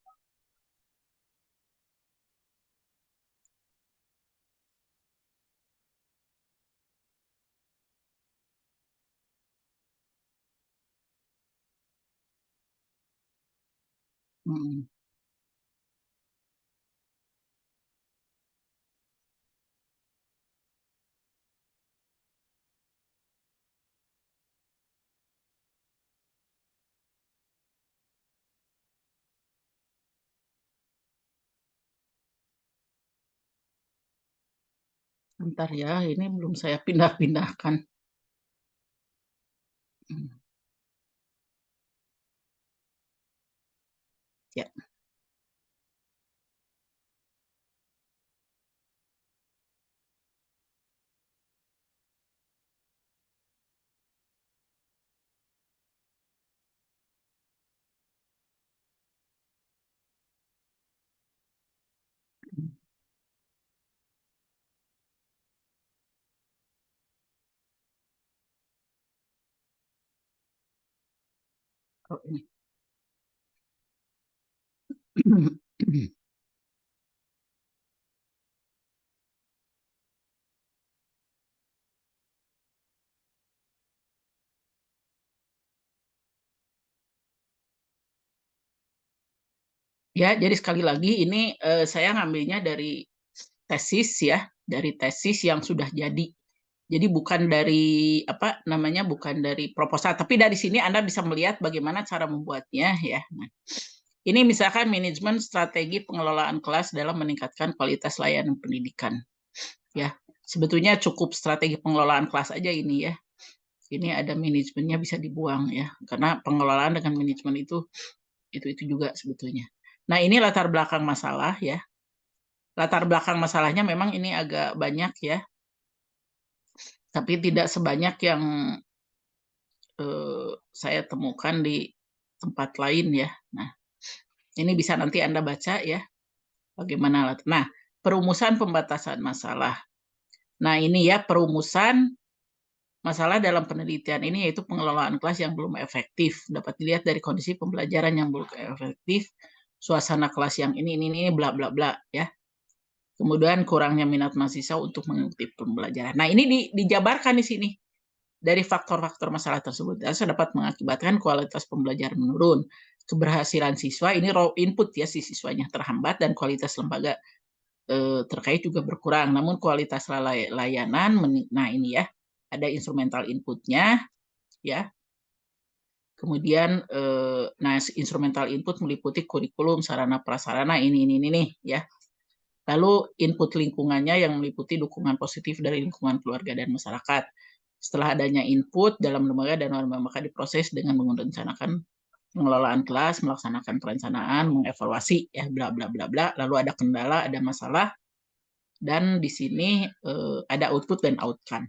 A: Bentar ya, ini belum saya pindah-pindahkan. Ya. Oh, ini. Ya, jadi sekali lagi ini saya ngambilnya dari tesis ya, dari tesis yang sudah jadi. Jadi bukan dari apa namanya, bukan dari proposal, tapi dari sini Anda bisa melihat bagaimana cara membuatnya ya. Nah, ini misalkan manajemen strategi pengelolaan kelas dalam meningkatkan kualitas layanan pendidikan. Ya, sebetulnya cukup strategi pengelolaan kelas aja ini ya. Ini ada manajemennya bisa dibuang ya, karena pengelolaan dengan manajemen itu juga sebetulnya. Nah, ini latar belakang masalah ya. Latar belakang masalahnya memang ini agak banyak ya, tapi tidak sebanyak yang saya temukan di tempat lain ya. Nah, ini bisa nanti Anda baca ya, bagaimana. Nah, perumusan pembatasan masalah. Nah, ini ya perumusan masalah dalam penelitian ini yaitu pengelolaan kelas yang belum efektif. Dapat dilihat dari kondisi pembelajaran yang belum efektif, suasana kelas yang ini bla bla bla ya. Kemudian kurangnya minat mahasiswa untuk mengikuti pembelajaran. Nah, ini dijabarkan di sini. Dari faktor-faktor masalah tersebut, dapat mengakibatkan kualitas pembelajaran menurun. Keberhasilan siswa, ini raw input ya, si siswanya terhambat, dan kualitas lembaga terkait juga berkurang. Namun kualitas layanan, nah ini ya, ada instrumental inputnya, ya. Kemudian, nah instrumental input meliputi kurikulum, sarana prasarana, ini ya. Lalu input lingkungannya yang meliputi dukungan positif dari lingkungan keluarga dan masyarakat. Setelah adanya input dalam lembaga dan maka diproses dengan merencanakan pengelolaan kelas, melaksanakan perencanaan, mengevaluasi ya bla bla bla bla. Lalu ada kendala, ada masalah, dan di sini ada output dan outcome.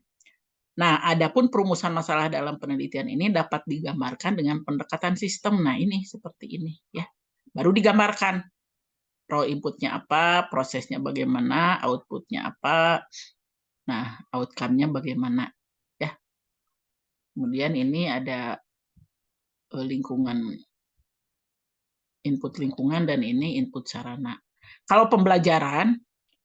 A: Nah, adapun perumusan masalah dalam penelitian ini dapat digambarkan dengan pendekatan sistem. Nah, ini seperti ini ya. Baru digambarkan raw inputnya apa, prosesnya bagaimana, outputnya apa, nah outcome-nya bagaimana ya. Kemudian ini ada lingkungan, input lingkungan, dan ini input sarana. Kalau pembelajaran,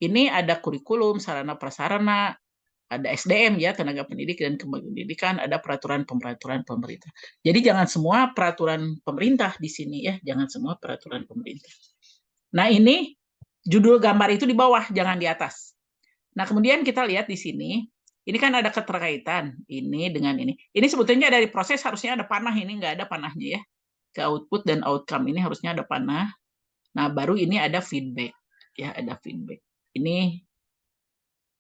A: ini ada kurikulum, sarana prasarana, ada SDM ya, tenaga pendidik dan kependidikan, ada peraturan pemerintah. Jadi jangan semua peraturan pemerintah di sini ya, jangan semua peraturan pemerintah. Nah, ini judul gambar itu di bawah, jangan di atas. Nah, kemudian kita lihat di sini, ini kan ada keterkaitan ini dengan ini. Ini sebetulnya dari proses harusnya ada panah, ini nggak ada panahnya ya. Ke output dan outcome ini harusnya ada panah. Nah, baru ini ada feedback. Ya, ada feedback. Ini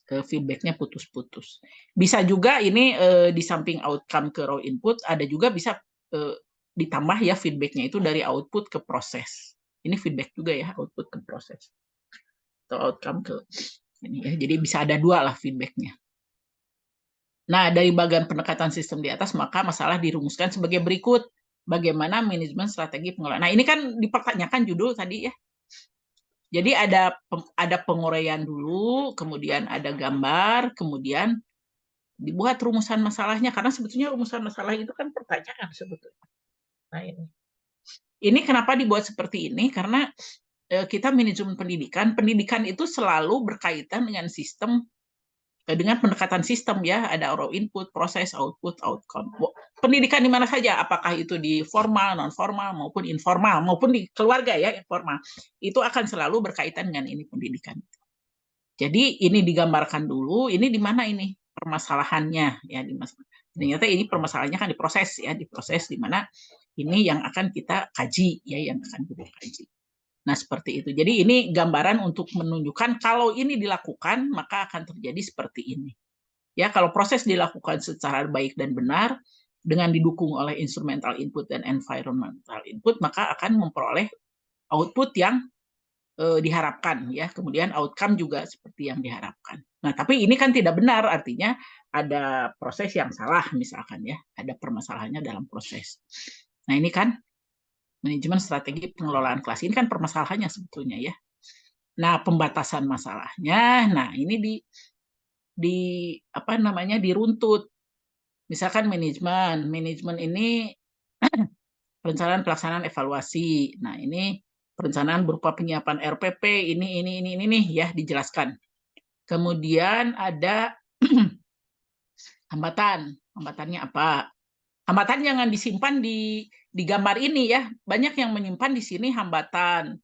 A: feedbacknya putus-putus. Bisa juga ini di samping outcome ke raw input, ada juga bisa ditambah ya feedbacknya itu dari output ke proses. Ini feedback juga ya, output ke proses. Atau outcome ke ini ya. Jadi bisa ada dua lah feedbacknya. Nah, dari bagian pendekatan sistem di atas, maka masalah dirumuskan sebagai berikut. Bagaimana manajemen strategi pengelolaan. Nah, ini kan dipertanyakan judul tadi ya. Jadi ada penguraian dulu, kemudian ada gambar, kemudian dibuat rumusan masalahnya. Karena sebetulnya rumusan masalah itu kan pertanyaan sebetulnya. Nah, ini kenapa dibuat seperti ini? Karena kita manajemen pendidikan itu selalu berkaitan dengan sistem, dengan pendekatan sistem ya, ada raw input, proses, output, outcome. Pendidikan di mana saja, apakah itu di formal, non formal maupun informal, maupun di keluarga ya informal, itu akan selalu berkaitan dengan ini pendidikan. Jadi ini digambarkan dulu, ini di mana ini permasalahannya ya, ternyata ini permasalahannya kan diproses ya, diproses di mana ini yang akan kita kaji ya, yang akan kita kaji. Nah, seperti itu. Jadi ini gambaran untuk menunjukkan kalau ini dilakukan, maka akan terjadi seperti ini. Ya, kalau proses dilakukan secara baik dan benar, dengan didukung oleh instrumental input dan environmental input, maka akan memperoleh output yang diharapkan. Ya, kemudian outcome juga seperti yang diharapkan. Nah, tapi ini kan tidak benar, artinya ada proses yang salah misalkan ya, ada permasalahannya dalam proses. Nah, ini kan manajemen strategi pengelolaan kelas, ini kan permasalahannya sebetulnya ya. Nah, pembatasan masalahnya, nah ini apa namanya, diruntut. Misalkan manajemen ini perencanaan pelaksanaan evaluasi. Nah, ini perencanaan berupa penyiapan RPP, ini ya dijelaskan. Kemudian ada hambatan. Hambatannya apa? Hambatan jangan disimpan di gambar ini ya. Banyak yang menyimpan di sini hambatan.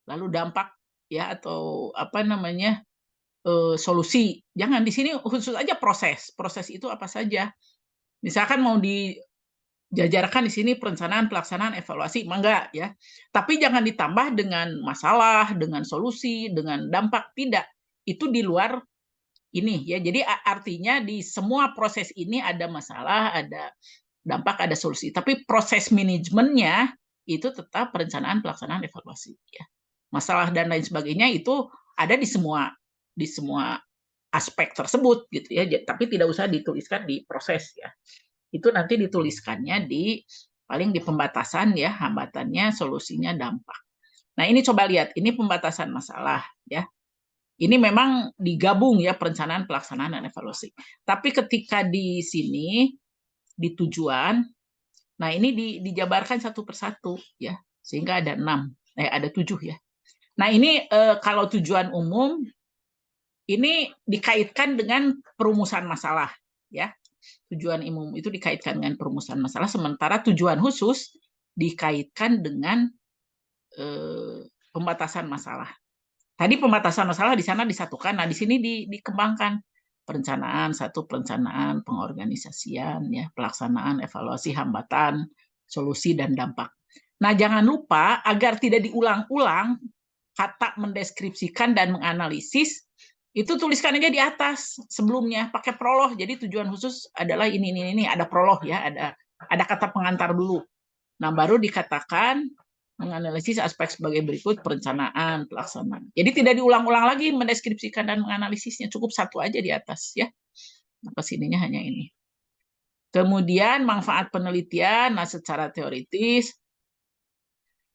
A: lalu dampak ya atau apa namanya solusi. Jangan di sini khusus aja proses. Proses itu apa saja. Misalkan mau dijajarkan di sini perencanaan, pelaksanaan, evaluasi, enggak ya. Tapi jangan ditambah dengan masalah, dengan solusi, dengan dampak, tidak. Itu di luar ini ya. Jadi artinya di semua proses ini ada masalah, ada dampak, ada solusi. Tapi proses manajemennya itu tetap perencanaan, pelaksanaan, evaluasi ya. Masalah dan lain sebagainya itu ada di semua aspek tersebut gitu ya. Tapi tidak usah dituliskan di proses ya. Itu nanti dituliskannya di paling di pembatasan ya, hambatannya, solusinya, dampak. Nah, ini coba lihat, ini pembatasan masalah ya. Ini memang digabung ya perencanaan, pelaksanaan, dan evaluasi. Tapi ketika di sini di tujuan, nah ini dijabarkan satu persatu ya, sehingga ada 6, ada 7 ya. Nah ini kalau tujuan umum ini dikaitkan dengan perumusan masalah ya. Tujuan umum itu dikaitkan dengan perumusan masalah, sementara tujuan khusus dikaitkan dengan pembatasan masalah. Tadi pembatasan masalah di sana disatukan, nah di sini dikembangkan perencanaan, satu perencanaan, pengorganisasian, ya, pelaksanaan, evaluasi, hambatan, solusi, dan dampak. Nah, jangan lupa agar tidak diulang-ulang kata mendeskripsikan dan menganalisis, itu tuliskan aja di atas sebelumnya pakai prolog. Jadi tujuan khusus adalah ini ada prolog ya, ada kata pengantar dulu. Nah, baru dikatakan menganalisis aspek sebagai berikut perencanaan, pelaksanaan. Jadi tidak diulang-ulang lagi mendeskripsikan dan menganalisisnya, cukup satu aja di atas ya. Nah, kesininya hanya ini. Kemudian manfaat penelitian, nah secara teoritis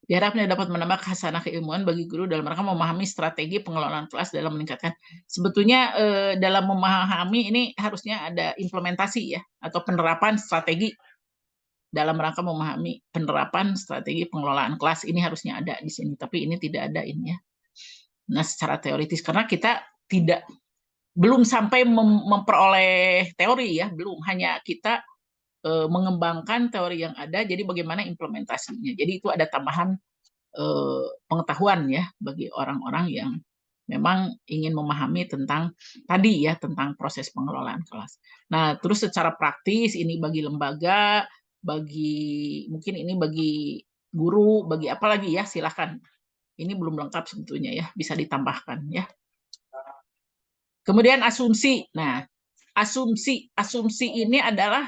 A: diharapkan dapat menambah khasanah keilmuan bagi guru dalam rangka memahami strategi pengelolaan kelas dalam meningkatkan. Sebetulnya dalam memahami ini harusnya ada implementasi ya atau penerapan strategi dalam rangka memahami penerapan strategi pengelolaan kelas, ini harusnya ada di sini, tapi ini tidak ada ini ya. Nah, secara teoritis karena kita belum sampai memperoleh teori ya, belum, hanya kita mengembangkan teori yang ada, jadi bagaimana implementasinya. Jadi itu ada tambahan pengetahuan ya bagi orang-orang yang memang ingin memahami tentang tadi ya, tentang proses pengelolaan kelas. Nah, terus secara praktis ini bagi lembaga, mungkin ini bagi guru, bagi apa lagi ya, silahkan. Ini belum lengkap sebetulnya ya, bisa ditambahkan ya. Kemudian asumsi. Nah, asumsi ini adalah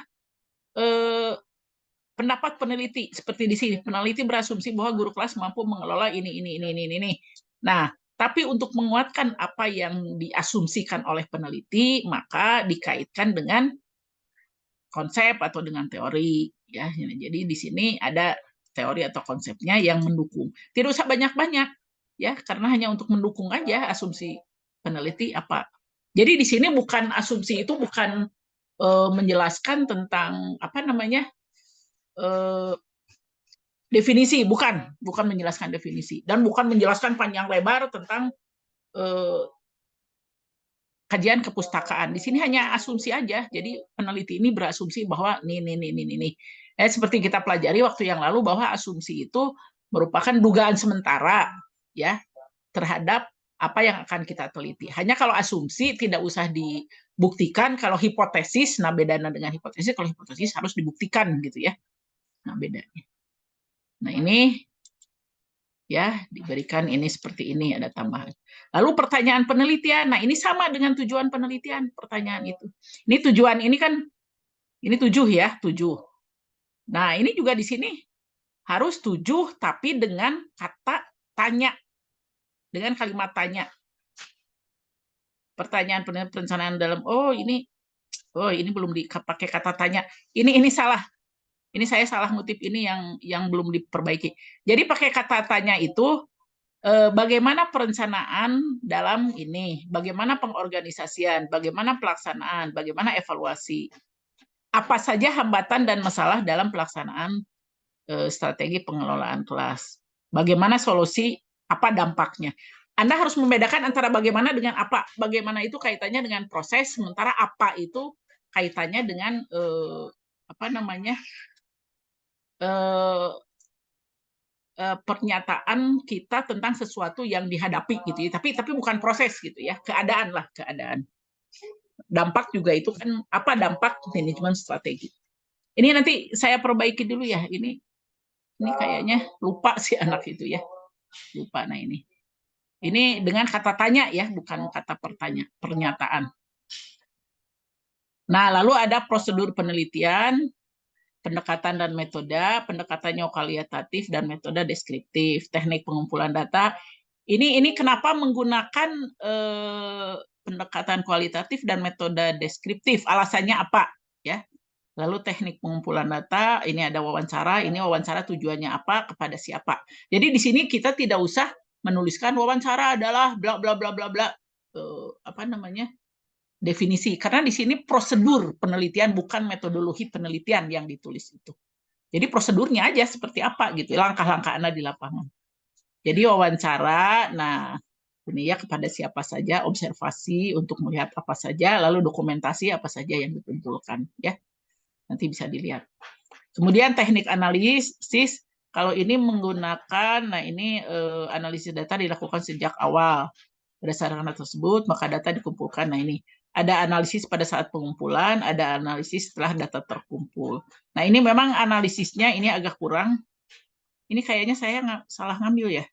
A: pendapat peneliti. Seperti di sini, peneliti berasumsi bahwa guru kelas mampu mengelola ini. Nah, tapi untuk menguatkan apa yang diasumsikan oleh peneliti, maka dikaitkan dengan konsep atau dengan teori ya. Jadi di sini ada teori atau konsepnya yang mendukung. Tidak usah banyak-banyak ya, karena hanya untuk mendukung aja asumsi peneliti apa. Jadi di sini bukan asumsi itu bukan menjelaskan tentang apa namanya definisi, bukan menjelaskan definisi dan bukan menjelaskan panjang lebar tentang kajian kepustakaan. Di sini hanya asumsi aja. Jadi peneliti ini berasumsi bahwa ini. Seperti kita pelajari waktu yang lalu bahwa asumsi itu merupakan dugaan sementara ya terhadap apa yang akan kita teliti. Hanya kalau asumsi tidak usah dibuktikan, kalau hipotesis, nah bedanya dengan hipotesis, kalau hipotesis harus dibuktikan gitu ya. Nah bedanya. Nah ini ya diberikan ini seperti ini, ada tambahan. Lalu pertanyaan penelitian, nah ini sama dengan tujuan penelitian, pertanyaan itu. Ini tujuan ini kan ini 7 ya, 7. Nah ini juga di sini harus 7 tapi dengan kata tanya, dengan kalimat tanya. Pertanyaan perencanaan dalam ini belum dipakai kata tanya, ini salah. Ini saya salah ngutip ini yang belum diperbaiki. Jadi pakai kata tanya itu bagaimana perencanaan dalam ini, bagaimana pengorganisasian, bagaimana pelaksanaan, bagaimana evaluasi, apa saja hambatan dan masalah dalam pelaksanaan strategi pengelolaan kelas, bagaimana solusi, apa dampaknya. Anda harus membedakan antara bagaimana dengan apa. Bagaimana itu kaitannya dengan proses, sementara apa itu kaitannya dengan apa namanya pernyataan kita tentang sesuatu yang dihadapi gitu ya. Tapi bukan proses gitu ya, keadaan lah, keadaan. Dampak juga itu kan apa dampak manajemen strategi. Ini nanti saya perbaiki dulu ya. Ini kayaknya lupa sih anak itu ya. Lupa. Nah ini dengan kata tanya ya, bukan kata pernyataan. Nah, lalu ada prosedur penelitian, pendekatan dan metode, pendekatannya kualitatif dan metode deskriptif, teknik pengumpulan data. Ini kenapa menggunakan pendekatan kualitatif dan metode deskriptif? Alasannya apa? Ya. Lalu teknik pengumpulan data, ini ada wawancara, ini wawancara tujuannya apa, kepada siapa. Jadi di sini kita tidak usah menuliskan wawancara adalah bla bla bla bla bla apa namanya? Definisi, karena di sini prosedur penelitian bukan metodologi penelitian yang ditulis itu. Jadi prosedurnya aja seperti apa gitu, langkah-langkah Anda di lapangan. Jadi wawancara, nah ini ya kepada siapa saja, observasi untuk melihat apa saja, lalu dokumentasi apa saja yang dikumpulkan ya. Nanti bisa dilihat. Kemudian teknik analisis, kalau ini menggunakan, nah ini analisis data dilakukan sejak awal. Berdasarkan hal tersebut, maka data dikumpulkan. Nah ini ada analisis pada saat pengumpulan, ada analisis setelah data terkumpul. Nah ini memang analisisnya ini agak kurang. Ini kayaknya saya salah ngambil ya,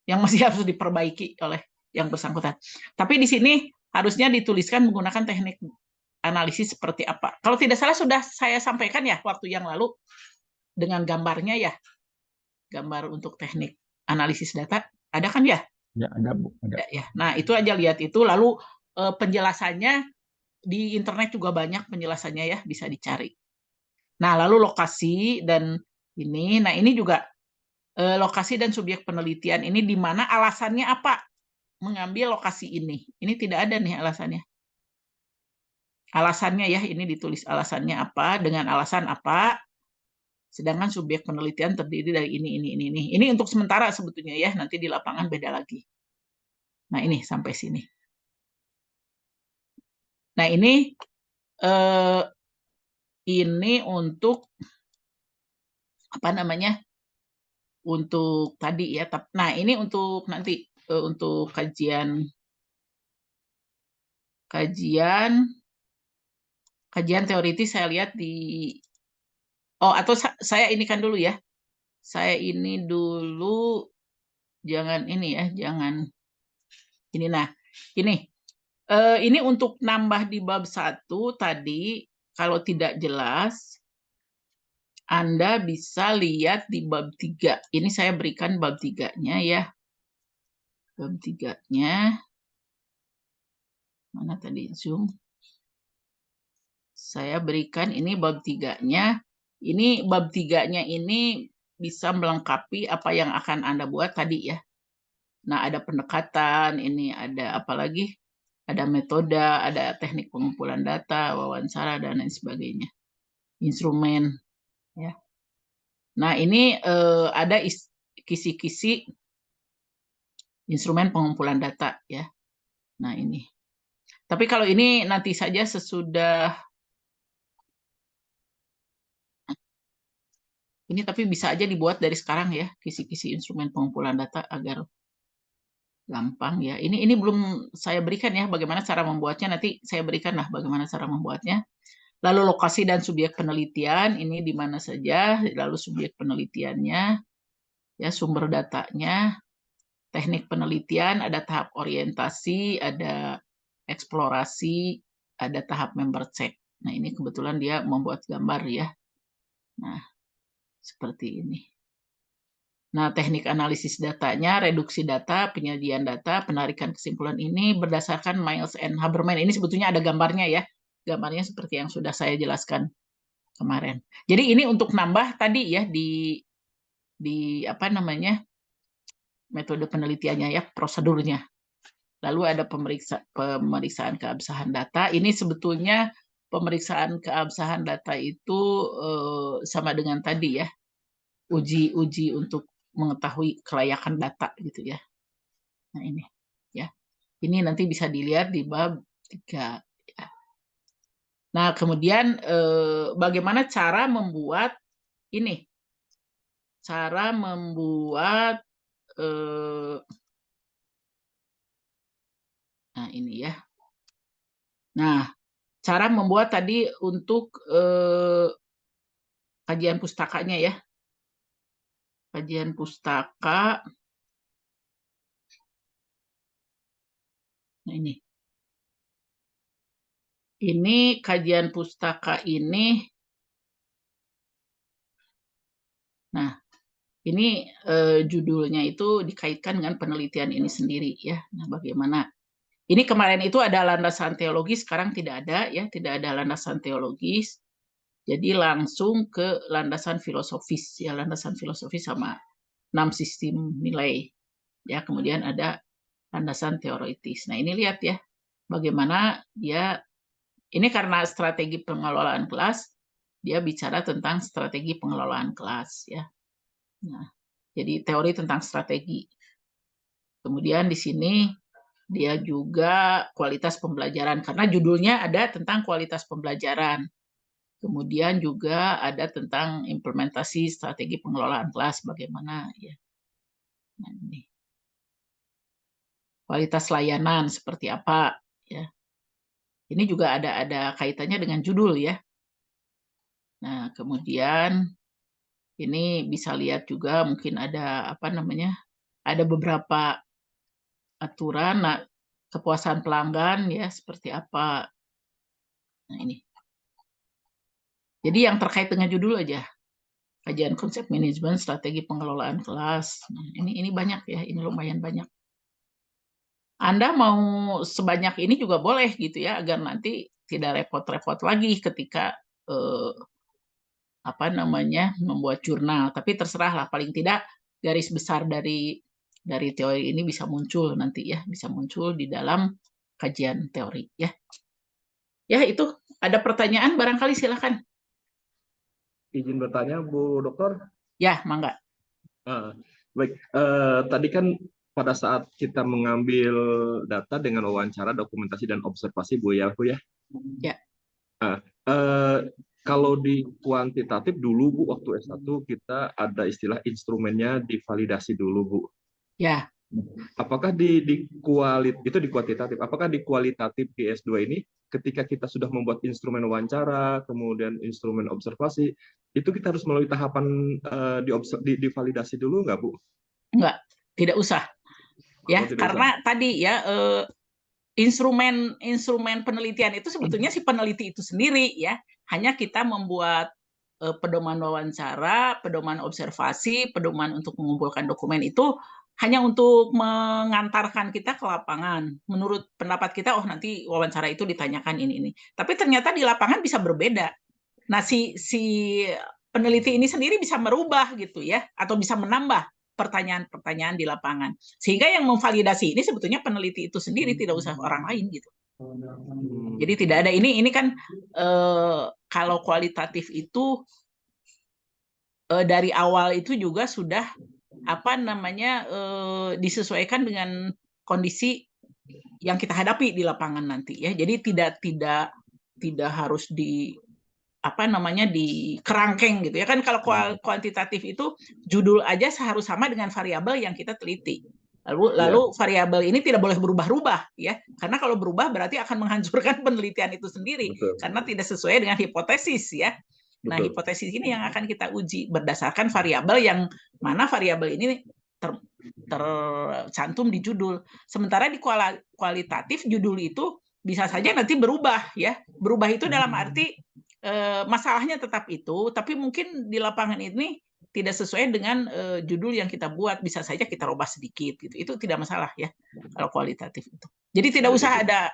A: yang masih harus diperbaiki oleh yang bersangkutan. Tapi di sini harusnya dituliskan menggunakan teknik analisis seperti apa. Kalau tidak salah sudah saya sampaikan ya waktu yang lalu dengan gambarnya ya, gambar untuk teknik analisis data. Ada kan ya?
C: Ya, ada Bu. Ada.
A: Ya. Nah itu aja lihat itu. Lalu penjelasannya di internet juga banyak penjelasannya ya, bisa dicari. Nah lalu lokasi dan ini, nah ini juga lokasi dan subjek penelitian ini di mana alasannya apa mengambil lokasi ini. Ini tidak ada nih alasannya. Alasannya ya, ini ditulis alasannya apa, dengan alasan apa, sedangkan subjek penelitian terdiri dari ini. Ini untuk sementara sebetulnya ya, nanti di lapangan beda lagi. Nah ini sampai sini. Nah ini untuk apa namanya? Untuk tadi ya. Nah ini untuk nanti untuk kajian teoritis saya lihat di atau saya ini kan dulu ya. Saya ini dulu jangan ini ya, jangan ini. Nah, ini untuk nambah di bab 1 tadi kalau tidak jelas Anda bisa lihat di bab 3. Ini saya berikan bab 3-nya ya. Bab 3-nya mana tadi Zoom? Saya berikan ini bab 3-nya. Ini bab 3-nya ini bisa melengkapi apa yang akan Anda buat tadi ya. Nah, ada pendekatan, ini ada apa lagi? Ada metode, ada teknik pengumpulan data, wawancara, dan lain sebagainya. Instrumen. Ya. Nah, ini ada kisi-kisi instrumen pengumpulan data. Ya. Nah, ini. Tapi kalau ini nanti saja sesudah ini, tapi bisa aja dibuat dari sekarang ya, kisi-kisi instrumen pengumpulan data agar gampang ya. Ini belum saya berikan ya bagaimana cara membuatnya, nanti saya berikan lah bagaimana cara membuatnya. Lalu lokasi dan subjek penelitian ini di mana saja, lalu subjek penelitiannya, ya sumber datanya, teknik penelitian, ada tahap orientasi, ada eksplorasi, ada tahap member check. Nah ini kebetulan dia membuat gambar ya. Nah seperti ini. Nah, teknik analisis datanya, reduksi data, penyajian data, penarikan kesimpulan ini berdasarkan Miles and Haberman. Ini sebetulnya ada gambarnya ya. Gambarnya seperti yang sudah saya jelaskan kemarin. Jadi ini untuk nambah tadi ya di apa namanya? Metode penelitiannya ya, prosedurnya. Lalu ada pemeriksaan keabsahan data. Ini sebetulnya pemeriksaan keabsahan data itu sama dengan tadi ya. Uji untuk mengetahui kelayakan data gitu ya. Nah ini ya. Ini nanti bisa dilihat di bab 3 ya. Nah, kemudian bagaimana cara membuat ini cara membuat nah ini ya. Nah, cara membuat tadi untuk kajian pustakanya ya. Kajian pustaka. Nah, ini. Ini kajian pustaka ini. Nah, ini judulnya itu dikaitkan dengan penelitian ini sendiri ya. Nah, bagaimana? Ini kemarin itu ada landasan teologis, sekarang tidak ada ya, tidak ada landasan teologis. Jadi langsung ke landasan filosofis ya, landasan filosofis sama 6 sistem nilai. Ya, kemudian ada landasan teoritis. Nah, ini lihat ya, bagaimana dia ini karena strategi pengelolaan kelas, dia bicara tentang strategi pengelolaan kelas ya. Nah, jadi teori tentang strategi. Kemudian di sini dia juga kualitas pembelajaran karena judulnya ada tentang kualitas pembelajaran. Kemudian juga ada tentang implementasi strategi pengelolaan kelas bagaimana ya. Nah, ini. Kualitas layanan seperti apa ya. Ini juga ada kaitannya dengan judul ya. Nah, kemudian ini bisa lihat juga mungkin ada apa namanya? Ada beberapa aturan nah, kepuasan pelanggan ya seperti apa. Nah, ini. Jadi yang terkait dengan judul aja. Kajian konsep manajemen, strategi pengelolaan kelas. Nah, ini banyak ya, ini lumayan banyak. Anda mau sebanyak ini juga boleh gitu ya, agar nanti tidak repot-repot lagi ketika apa namanya membuat jurnal. Tapi terserah lah, paling tidak garis besar dari teori ini bisa muncul nanti ya, bisa muncul di dalam kajian teori ya. Ya itu ada pertanyaan barangkali silakan.
C: Izin bertanya, Bu Dokter.
A: Ya, mangga.
C: Baik, tadi kan pada saat kita mengambil data dengan wawancara, dokumentasi, dan observasi, Bu ya.
A: Ya.
C: Kalau di kuantitatif dulu, Bu, waktu S1 kita ada istilah instrumennya divalidasi dulu, Bu.
A: Ya.
C: Apakah itu di kuantitatif, apakah di kualitatif di S2 ini ketika kita sudah membuat instrumen wawancara, kemudian instrumen observasi, itu kita harus melalui tahapan divalidasi dulu nggak, Bu?
A: Enggak, tidak usah. Ya, karena usah. Tadi ya instrumen penelitian itu sebetulnya si peneliti itu sendiri ya. Hanya kita membuat pedoman wawancara, pedoman observasi, pedoman untuk mengumpulkan dokumen itu hanya untuk mengantarkan kita ke lapangan. Menurut pendapat kita, oh nanti wawancara itu ditanyakan ini. Tapi ternyata di lapangan bisa berbeda. Nah, si peneliti ini sendiri bisa merubah gitu ya, atau bisa menambah pertanyaan-pertanyaan di lapangan. Sehingga yang memvalidasi ini sebetulnya peneliti itu sendiri, tidak usah orang lain gitu. Jadi tidak ada ini kan kalau kualitatif itu dari awal itu juga sudah apa namanya disesuaikan dengan kondisi yang kita hadapi di lapangan nanti ya. Jadi tidak harus di apa namanya di kerangkeng gitu ya kan. Kalau kuantitatif itu judul aja harus sama dengan variabel yang kita teliti. Lalu variabel ini tidak boleh berubah-ubah ya, karena kalau berubah berarti akan menghancurkan penelitian itu sendiri. Betul. Karena tidak sesuai dengan hipotesis ya. Nah, betul. Hipotesis ini yang akan kita uji berdasarkan variabel yang mana variabel ini tercantum di judul. Sementara di kualitatif judul itu bisa saja nanti berubah ya. Berubah itu dalam arti masalahnya tetap itu, tapi mungkin di lapangan ini tidak sesuai dengan judul yang kita buat, bisa saja kita rubah sedikit gitu. Itu tidak masalah ya kalau kualitatif itu. Jadi tidak usah ada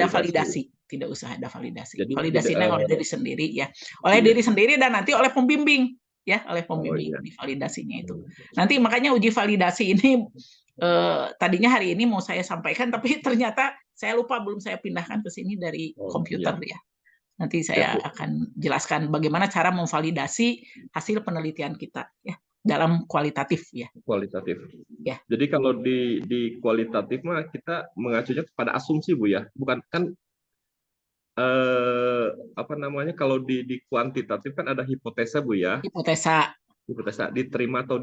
A: validasi, tidak usah ada validasi. Jadi, validasinya oleh diri sendiri ya, oleh diri sendiri dan nanti oleh pembimbing ya, oleh pembimbing di validasinya itu. Nanti makanya uji validasi ini tadinya hari ini mau saya sampaikan, tapi ternyata saya lupa, belum saya pindahkan ke sini dari komputer ya. Nanti saya akan jelaskan bagaimana cara memvalidasi hasil penelitian kita ya dalam kualitatif ya. Kualitatif. Ya.
C: Jadi kalau di kualitatif mah kita mengacunya kepada asumsi, Bu ya. Bukan kan apa namanya, kalau di kuantitatif kan ada hipotesa, Bu ya.
A: Hipotesa.
C: hipotesa diterima atau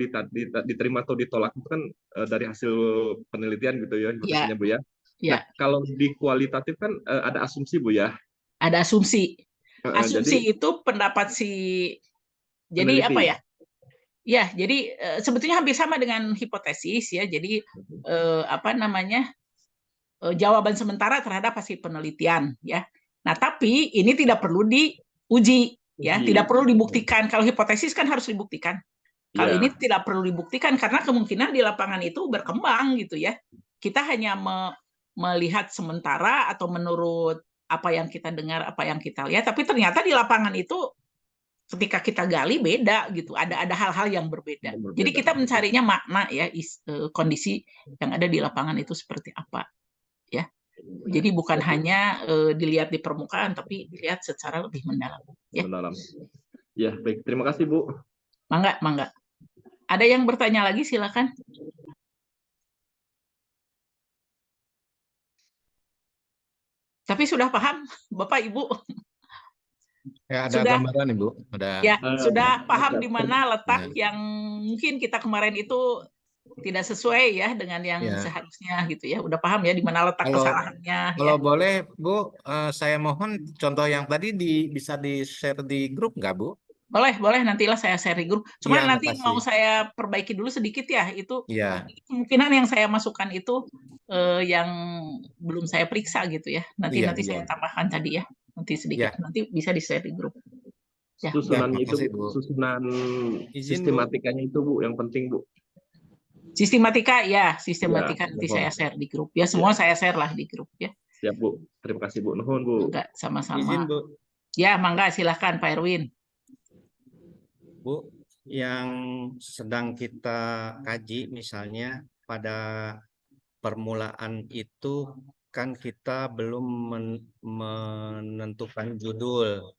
C: diterima atau ditolak itu kan dari hasil penelitian gitu ya
A: Ya,
C: hipotesanya Bu ya. Nah,
A: ya,
C: kalau di kualitatif kan ada asumsi Bu ya.
A: ada asumsi.
C: Jadi
A: Asumsi itu pendapat si, jadi apa
C: peneliti.
A: ya? Ya, jadi sebetulnya hampir sama dengan hipotesis ya. Jadi apa namanya? Jawaban sementara terhadap hasil penelitian ya. Nah, tapi ini tidak perlu diuji ya, tidak perlu dibuktikan. Kalau hipotesis kan harus dibuktikan. Kalau
C: Ya,
A: ini tidak perlu dibuktikan karena kemungkinan di lapangan itu berkembang gitu ya. Kita hanya melihat sementara atau menurut apa yang kita dengar, apa yang kita lihat, tapi ternyata di lapangan itu ketika kita gali beda gitu. Ada hal-hal yang berbeda. Jadi kita mencarinya makna ya, kondisi yang ada di lapangan itu seperti apa ya. Jadi bukan hanya dilihat di permukaan, tapi dilihat secara lebih mendalam. Ya,
C: mendalam. Ya, baik. Terima kasih Bu.
A: mangga, mangga. Ada yang bertanya lagi, silakan. Tapi sudah paham, Bapak Ibu?
B: Ya, ada
A: Sudah,
B: gambaran Ibu.
A: ya, sudah paham di mana letak
B: Ya.
A: yang mungkin kita kemarin itu tidak sesuai ya dengan yang
B: Ya.
A: seharusnya gitu ya. Udah paham ya di mana letak kesalahannya
B: Kalau
A: ya.
B: boleh Bu, saya mohon contoh yang tadi bisa di-share di grup nggak Bu?
A: Boleh, nantilah saya share di grup.
B: Iya,
A: Cuma nanti
B: makasih.
A: mau saya perbaiki dulu sedikit ya. Itu
B: Iya.
A: kemungkinan yang saya masukkan itu yang belum saya periksa gitu ya. Nanti
B: Iya.
A: saya tambahkan tadi ya. Nanti sedikit.
B: Ya.
A: Nanti bisa di-share di grup. Ya.
C: Susunan itu
B: makasih,
C: Bu,
B: Bu.
C: susunan
B: Izin, Bu.
C: sistematikanya itu Bu yang penting Bu.
A: Sistematika ya,
C: Ya,
A: sistematika nanti
C: mohon.
A: saya share di grup. Ya, semua saya share lah di grup ya.
C: Siap Bu. Terima kasih Bu. Nuhun Bu.
A: Enggak, sama-sama.
B: Izin Bu.
A: Ya, mangga silahkan Pak Erwin.
D: Bu, yang sedang kita kaji misalnya pada permulaan itu kan kita belum menentukan judul.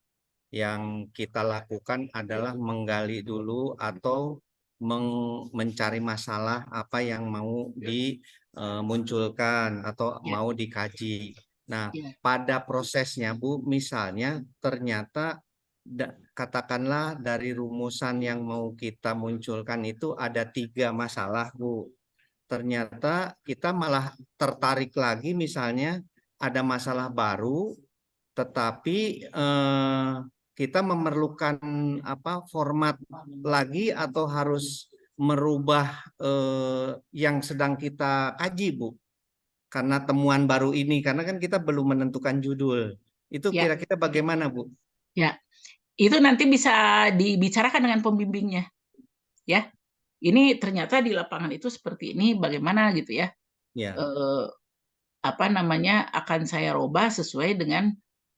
D: Yang kita lakukan adalah menggali dulu atau mencari masalah apa yang mau dimunculkan atau mau dikaji. Nah, pada prosesnya Bu, misalnya ternyata katakanlah dari rumusan yang mau kita munculkan itu ada 3 masalah Bu. Ternyata kita malah tertarik lagi misalnya ada masalah baru, tetapi kita memerlukan format lagi atau harus merubah yang sedang kita kaji Bu. Karena temuan baru ini, karena kan kita belum menentukan judul. Itu kira-kira bagaimana Bu?
A: Ya, itu nanti bisa dibicarakan dengan pembimbingnya. Ya, ini ternyata di lapangan itu seperti ini, bagaimana gitu ya.
D: Ya.
A: Apa namanya akan saya rubah sesuai dengan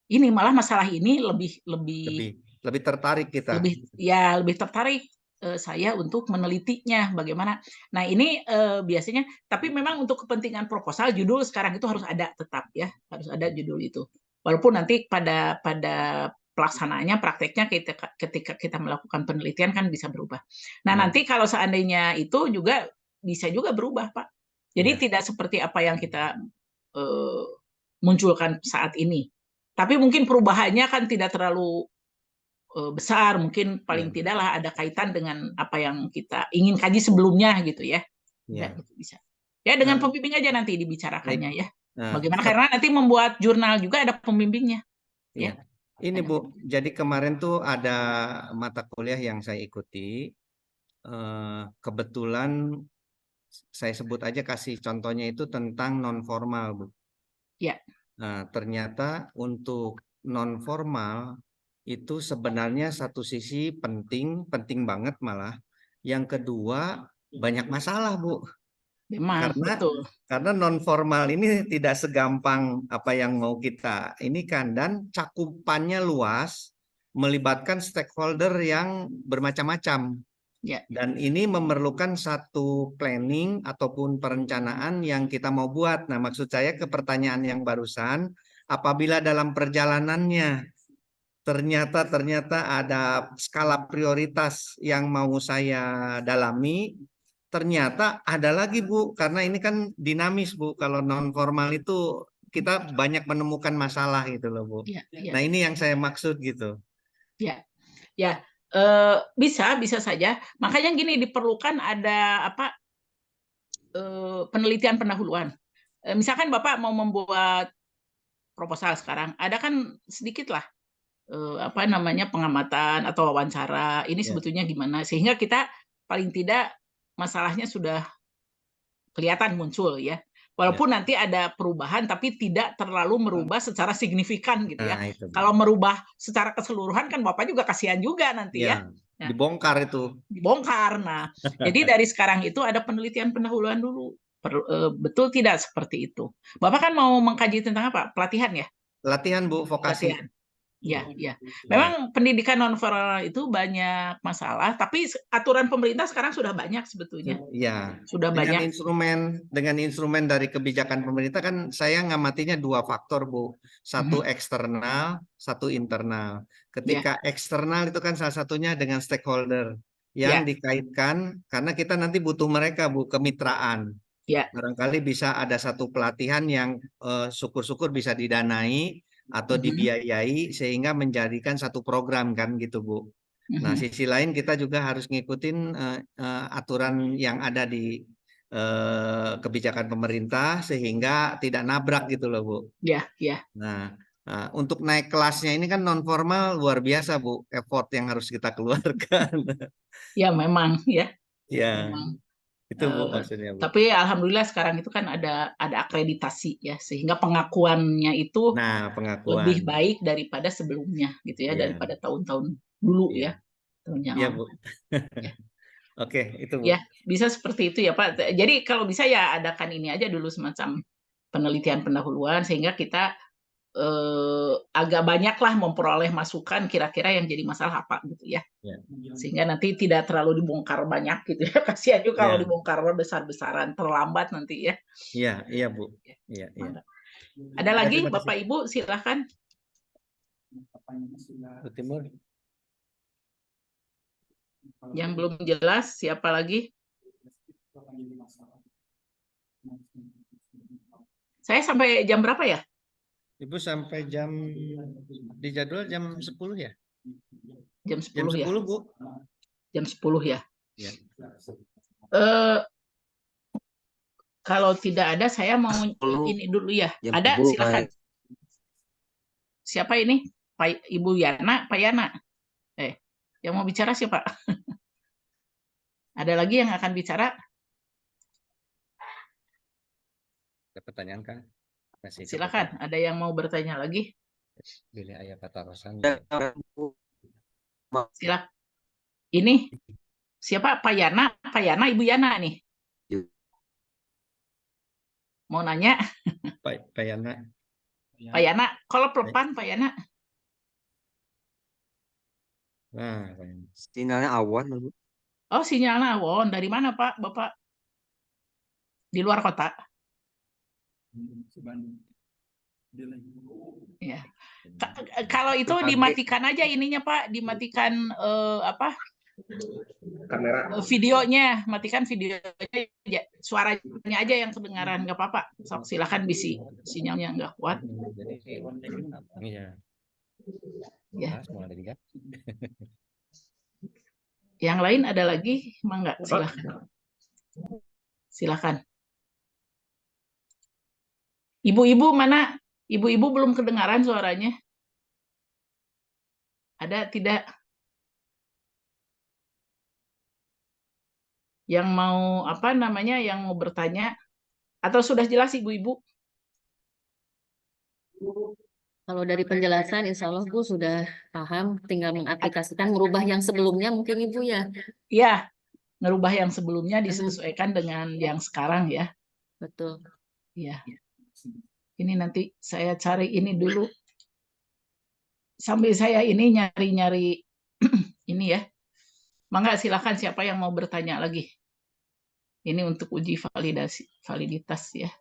A: ini, malah masalah ini lebih
D: tertarik kita.
A: Lebih tertarik saya untuk menelitinya bagaimana. Nah, ini biasanya, tapi memang untuk kepentingan proposal judul sekarang itu harus ada tetap ya, harus ada judul itu. Walaupun nanti pada pelaksanaannya, prakteknya ketika kita melakukan penelitian kan bisa berubah. Nah, nanti kalau seandainya itu juga bisa juga berubah, Pak. Jadi tidak seperti apa yang kita munculkan saat ini. Tapi mungkin perubahannya kan tidak terlalu besar, mungkin paling tidaklah ada kaitan dengan apa yang kita ingin kaji sebelumnya gitu ya. Ya, itu bisa. Ya, dengan pembimbing aja nanti dibicarakannya ya. Bagaimana, karena nanti membuat jurnal juga ada pembimbingnya. Ya.
D: Ini Bu, jadi kemarin tuh ada mata kuliah yang saya ikuti. Kebetulan saya sebut aja, kasih contohnya itu tentang non formal Bu.
A: Ya.
D: Nah, ternyata untuk non formal itu sebenarnya satu sisi penting banget malah. Yang kedua banyak masalah Bu.
A: Memang,
D: karena non formal ini tidak segampang apa yang mau kita ini kan, dan cakupannya luas, melibatkan stakeholder yang bermacam-macam. Dan ini memerlukan satu planning ataupun perencanaan yang kita mau buat. Nah, maksud saya ke pertanyaan yang barusan, apabila dalam perjalanannya ternyata ada skala prioritas yang mau saya dalami, ternyata ada lagi Bu, karena ini kan dinamis Bu. Kalau non formal itu kita banyak menemukan masalah gitu loh Bu. Nah, ini yang saya maksud gitu.
A: Ya, Bisa saja. Makanya gini, diperlukan ada apa, penelitian pendahuluan. Misalkan Bapak mau membuat proposal sekarang, ada kan sedikit lah apa namanya, pengamatan atau wawancara, ini
D: Ya.
A: sebetulnya gimana, sehingga kita paling tidak masalahnya sudah kelihatan muncul ya. Walaupun nanti ada perubahan, tapi tidak terlalu merubah secara signifikan gitu ya.
D: Nah, itu.
A: Kalau merubah secara keseluruhan kan Bapak juga kasihan juga nanti ya.
D: Ya, dibongkar itu.
A: Dibongkar. Nah, jadi dari sekarang itu ada penelitian pendahuluan dulu. Betul tidak seperti itu? Bapak kan mau mengkaji tentang apa? Pelatihan ya?
D: Latihan Bu, vokasi.
A: Pelatihan. Ya. Memang pendidikan nonformal itu banyak masalah, tapi aturan pemerintah sekarang sudah banyak sebetulnya.
D: Iya.
A: Sudah
D: dengan
A: banyak.
D: dengan instrumen dari kebijakan pemerintah kan saya ngamatinya 2 faktor Bu. Satu eksternal, satu internal. Ketika eksternal itu kan salah satunya dengan stakeholder yang dikaitkan karena kita nanti butuh mereka Bu, kemitraan.
A: Ya.
D: Barangkali bisa ada satu pelatihan yang syukur-syukur bisa didanai atau dibiayai sehingga menjadikan satu program kan gitu Bu. Nah, sisi lain kita juga harus ngikutin aturan yang ada di kebijakan pemerintah sehingga tidak nabrak gitu loh Bu.
A: Ya.
D: Nah, untuk naik kelasnya ini kan non formal luar biasa Bu, effort yang harus kita keluarkan.
A: Ya memang ya.
D: Ya.
A: Memang.
D: Itu Bu maksudnya Bu.
A: Tapi alhamdulillah sekarang itu kan ada akreditasi ya, sehingga pengakuannya itu
D: pengakuan
A: lebih baik daripada sebelumnya gitu ya, daripada tahun-tahun dulu ya. Tahun yang
D: lalu.
A: Bu.
D: Ya. Oke, itu Bu.
A: Ya, bisa seperti itu ya Pak. Jadi kalau bisa ya adakan ini aja dulu semacam penelitian pendahuluan sehingga kita agak banyaklah memperoleh masukan kira-kira yang jadi masalah apa gitu ya. Sehingga nanti tidak terlalu dibongkar banyak gitu ya. Kasihan juga kalau dibongkar besar-besaran, terlambat nanti ya.
D: Iya Bu. Iya.
A: Ada lagi Bapak Ibu, silakan.
D: Timur.
A: Yang belum jelas siapa lagi? Saya sampai jam berapa ya?
D: Ibu sampai di jadwal jam 10 ya?
A: Jam 10
D: jam 10
A: ya?
D: Bu.
A: Jam 10 ya?
D: Ya.
A: Kalau tidak ada, saya mau ini dulu ya. Ada, silakan. Siapa ini? Ibu Yana, Pak Yana? Yang mau bicara siapa? Ada lagi yang akan bicara?
D: Ada pertanyaan kan?
A: Silakan, ada yang mau bertanya lagi?
D: Pilih ayah kata Rosan.
A: Silakan. Ini siapa? Pak Yana, Ibu Yana nih. Mau nanya?
D: Pak Yana.
A: Pak Yana, kalau perpan Pak Yana.
D: Nah,
E: sinyalnya awan, Bu.
A: Oh, sinyalnya awan. Dari mana Pak, Bapak? Di luar kota? Ya. Kalau itu dimatikan aja ininya Pak, dimatikan apa?
C: Kamera.
A: Videonya, matikan videonya, suaranya aja yang kedengaran, nggak apa-apa. So, silakan bisi, sinyalnya nggak kuat.
D: Iya.
A: Ya. Yang lain ada lagi, emang nggak? Silakan. Ibu-ibu mana? Ibu-ibu belum kedengaran suaranya. Ada tidak? Yang mau apa namanya? Yang mau bertanya? Atau sudah jelas ibu-ibu?
F: Kalau dari penjelasan, insya Allah Bu sudah paham, tinggal mengaplikasikan, merubah yang sebelumnya mungkin Ibu ya?
A: Iya, merubah yang sebelumnya disesuaikan dengan yang sekarang ya.
F: Betul.
A: Iya. Ini nanti saya cari ini dulu. Sambil saya ini nyari-nyari ini ya. Mangga silakan siapa yang mau bertanya lagi. Ini untuk uji validitas ya.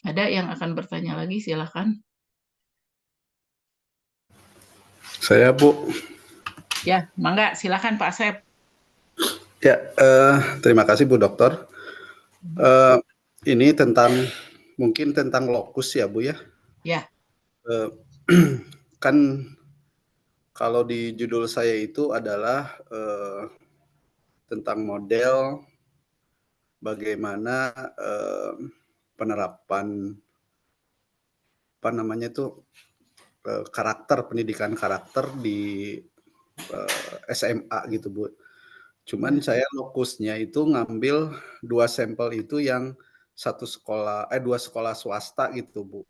A: Ada yang akan bertanya lagi, silakan.
G: Saya Bu.
A: Ya, mangga silakan Pak Asep.
G: Ya, terima kasih Bu Dokter. Ini mungkin tentang lokus ya Bu ya.
A: Ya.
G: kan kalau di judul saya itu adalah tentang model bagaimana penerapan apa namanya itu karakter, pendidikan karakter di SMA gitu Bu. Cuman saya lokusnya itu ngambil 2 sampel itu yang dua sekolah swasta gitu Bu.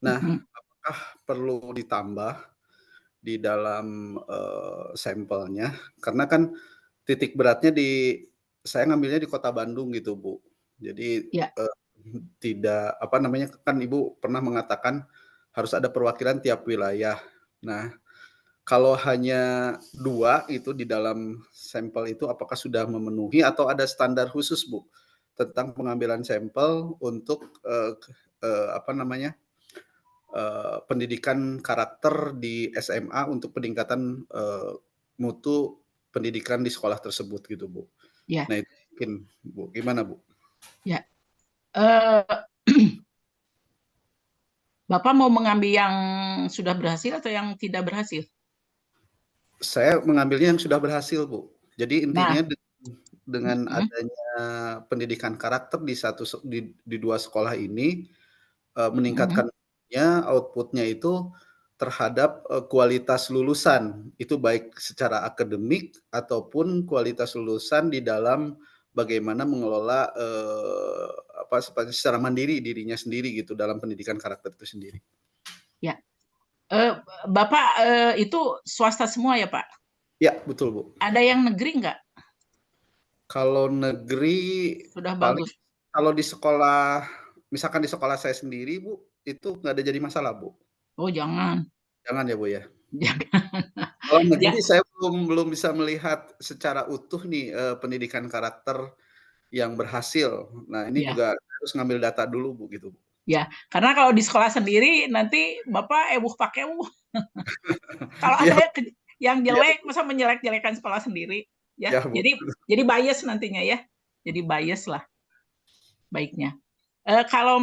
G: Nah, apakah perlu ditambah di dalam sampelnya? Karena kan titik beratnya saya ngambilnya di Kota Bandung gitu Bu. Jadi
A: Ya.
G: tidak apa namanya, kan Ibu pernah mengatakan harus ada perwakilan tiap wilayah. Nah, kalau hanya 2 itu di dalam sampel itu apakah sudah memenuhi atau ada standar khusus Bu tentang pengambilan sampel untuk apa namanya, pendidikan karakter di SMA untuk peningkatan mutu pendidikan di sekolah tersebut gitu Bu.
A: Ya.
G: Nah itu mungkin Bu, gimana Bu?
A: Ya. Bapak mau mengambil yang sudah berhasil atau yang tidak berhasil?
G: Saya mengambilnya yang sudah berhasil Bu. Jadi intinya
A: Nah.
G: dengan adanya pendidikan karakter di 2 sekolah ini meningkatkannya output-nya itu terhadap kualitas lulusan, itu baik secara akademik ataupun kualitas lulusan di dalam bagaimana mengelola secara mandiri dirinya sendiri gitu dalam pendidikan karakter itu sendiri.
A: Ya. Bapak itu swasta semua ya Pak?
G: Ya, betul Bu.
A: Ada yang negeri nggak?
G: Kalau negeri
A: Sudah
G: paling
A: bagus.
G: kalau di sekolah, misalkan di sekolah saya sendiri Bu, itu nggak ada jadi masalah Bu.
A: Oh jangan.
G: Jangan ya Bu ya?
A: Jangan.
G: Kalau negeri saya belum bisa melihat secara utuh nih pendidikan karakter yang berhasil. Nah ini
A: Ya.
G: juga harus ngambil data dulu Bu gitu.
A: Ya, karena kalau di sekolah sendiri nanti Bapak pakai kalau
G: Iya.
A: ada yang jelek, masa menjelek-jelekan sekolah sendiri, ya.
G: Ya, Bu.
A: Jadi bias nantinya ya. Jadi bias lah baiknya. Kalau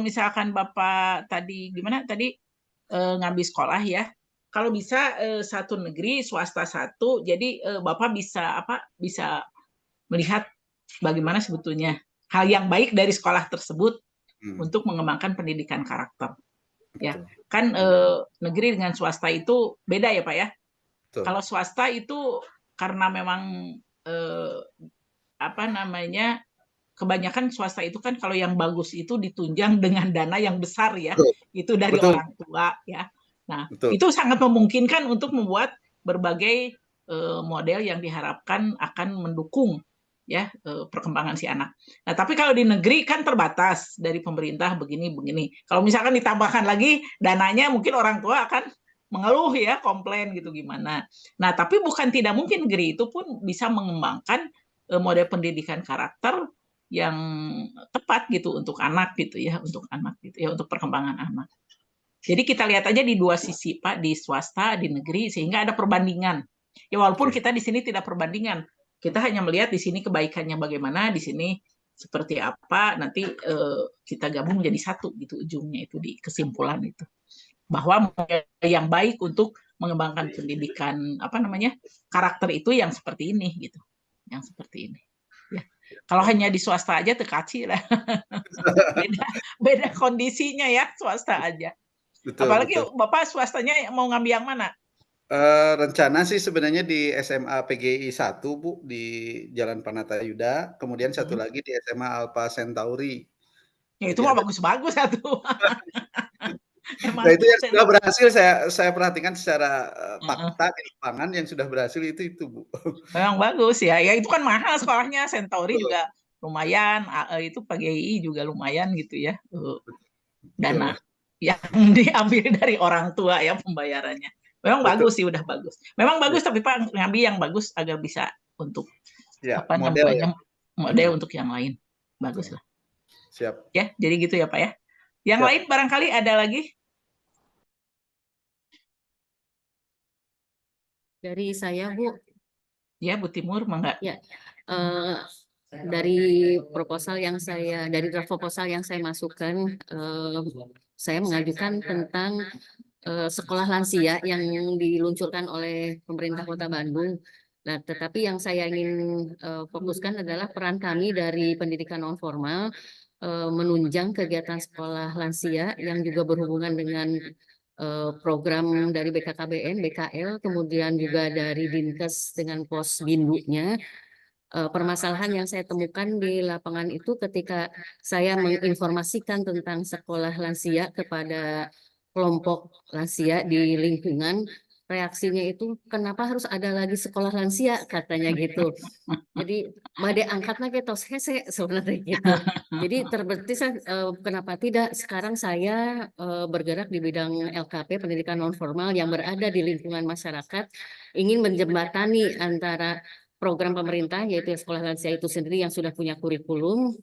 A: misalkan Bapak tadi gimana tadi ngambil sekolah ya. Kalau bisa satu negeri, swasta satu, jadi Bapak bisa melihat bagaimana sebetulnya hal yang baik dari sekolah tersebut untuk mengembangkan pendidikan karakter. Ya, kan negeri dengan swasta itu beda ya Pak ya.
G: Betul.
A: Kalau swasta itu karena memang kebanyakan swasta itu kan kalau yang bagus itu ditunjang dengan dana yang besar ya, itu dari orang tua ya. Nah, itu sangat memungkinkan untuk membuat berbagai model yang diharapkan akan mendukung ya perkembangan si anak. Nah, tapi kalau di negeri kan terbatas dari pemerintah begini. Kalau misalkan ditambahkan lagi dananya, mungkin orang tua akan mengeluh ya, komplain gitu gimana. Nah, tapi bukan tidak mungkin negeri itu pun bisa mengembangkan model pendidikan karakter yang tepat gitu untuk anak gitu ya, untuk perkembangan anak. Jadi kita lihat aja di 2 sisi Pak, di swasta, di negeri, sehingga ada perbandingan. Ya walaupun kita di sini tidak perbandingan, kita hanya melihat di sini kebaikannya bagaimana, di sini seperti apa, nanti kita gabung menjadi satu gitu ujungnya itu di kesimpulan itu. Bahwa yang baik untuk mengembangkan pendidikan karakter itu yang seperti ini gitu. Yang seperti ini. Ya. Kalau hanya di swasta aja tekaci lah. beda kondisinya ya swasta aja.
G: Betul,
A: apalagi
G: betul.
A: Bapak swastanya mau ngambil yang mana?
G: Rencana sih sebenarnya di SMA PGI 1 Bu di Jalan Panatayuda, kemudian satu lagi di SMA Alpha Centauri.
A: Ya itu mah bagus-bagus satu.
G: Nah itu yang sudah berhasil saya perhatikan secara fakta di lapangan yang sudah berhasil itu Bu.
A: Memang bagus ya. Ya itu kan mahal sekolahnya, Centauri juga lumayan, itu PGI juga lumayan gitu ya. Dana yang diambil dari orang tua ya pembayarannya. Memang bagus sih, udah bagus. Memang bagus tapi Pak ngambil yang bagus agar bisa untuk model untuk yang lain. Bagus lah.
G: Siap.
A: Ya, jadi gitu ya Pak ya. Yang lain barangkali ada lagi?
F: Dari saya Bu.
A: Ya Bu Timur, mangga.
F: Ya, dari draft proposal yang saya masukkan, saya mengajukan tentang sekolah lansia yang diluncurkan oleh pemerintah Kota Bandung. Nah, tetapi yang saya ingin fokuskan adalah peran kami dari pendidikan non formal menunjang kegiatan sekolah lansia yang juga berhubungan dengan program dari BKKBN, BKL, kemudian juga dari Dinkes dengan pos bindunya. Permasalahan yang saya temukan di lapangan itu ketika saya menginformasikan tentang sekolah lansia kepada kelompok lansia di lingkungan, reaksinya itu kenapa harus ada lagi sekolah lansia katanya gitu. Jadi bade angkatnya kita tos hese sebenarnya gitu. Jadi terbetis kenapa tidak sekarang saya bergerak di bidang LKP pendidikan non formal yang berada di lingkungan masyarakat, ingin menjembatani antara program pemerintah yaitu sekolah lansia itu sendiri yang sudah punya kurikulum,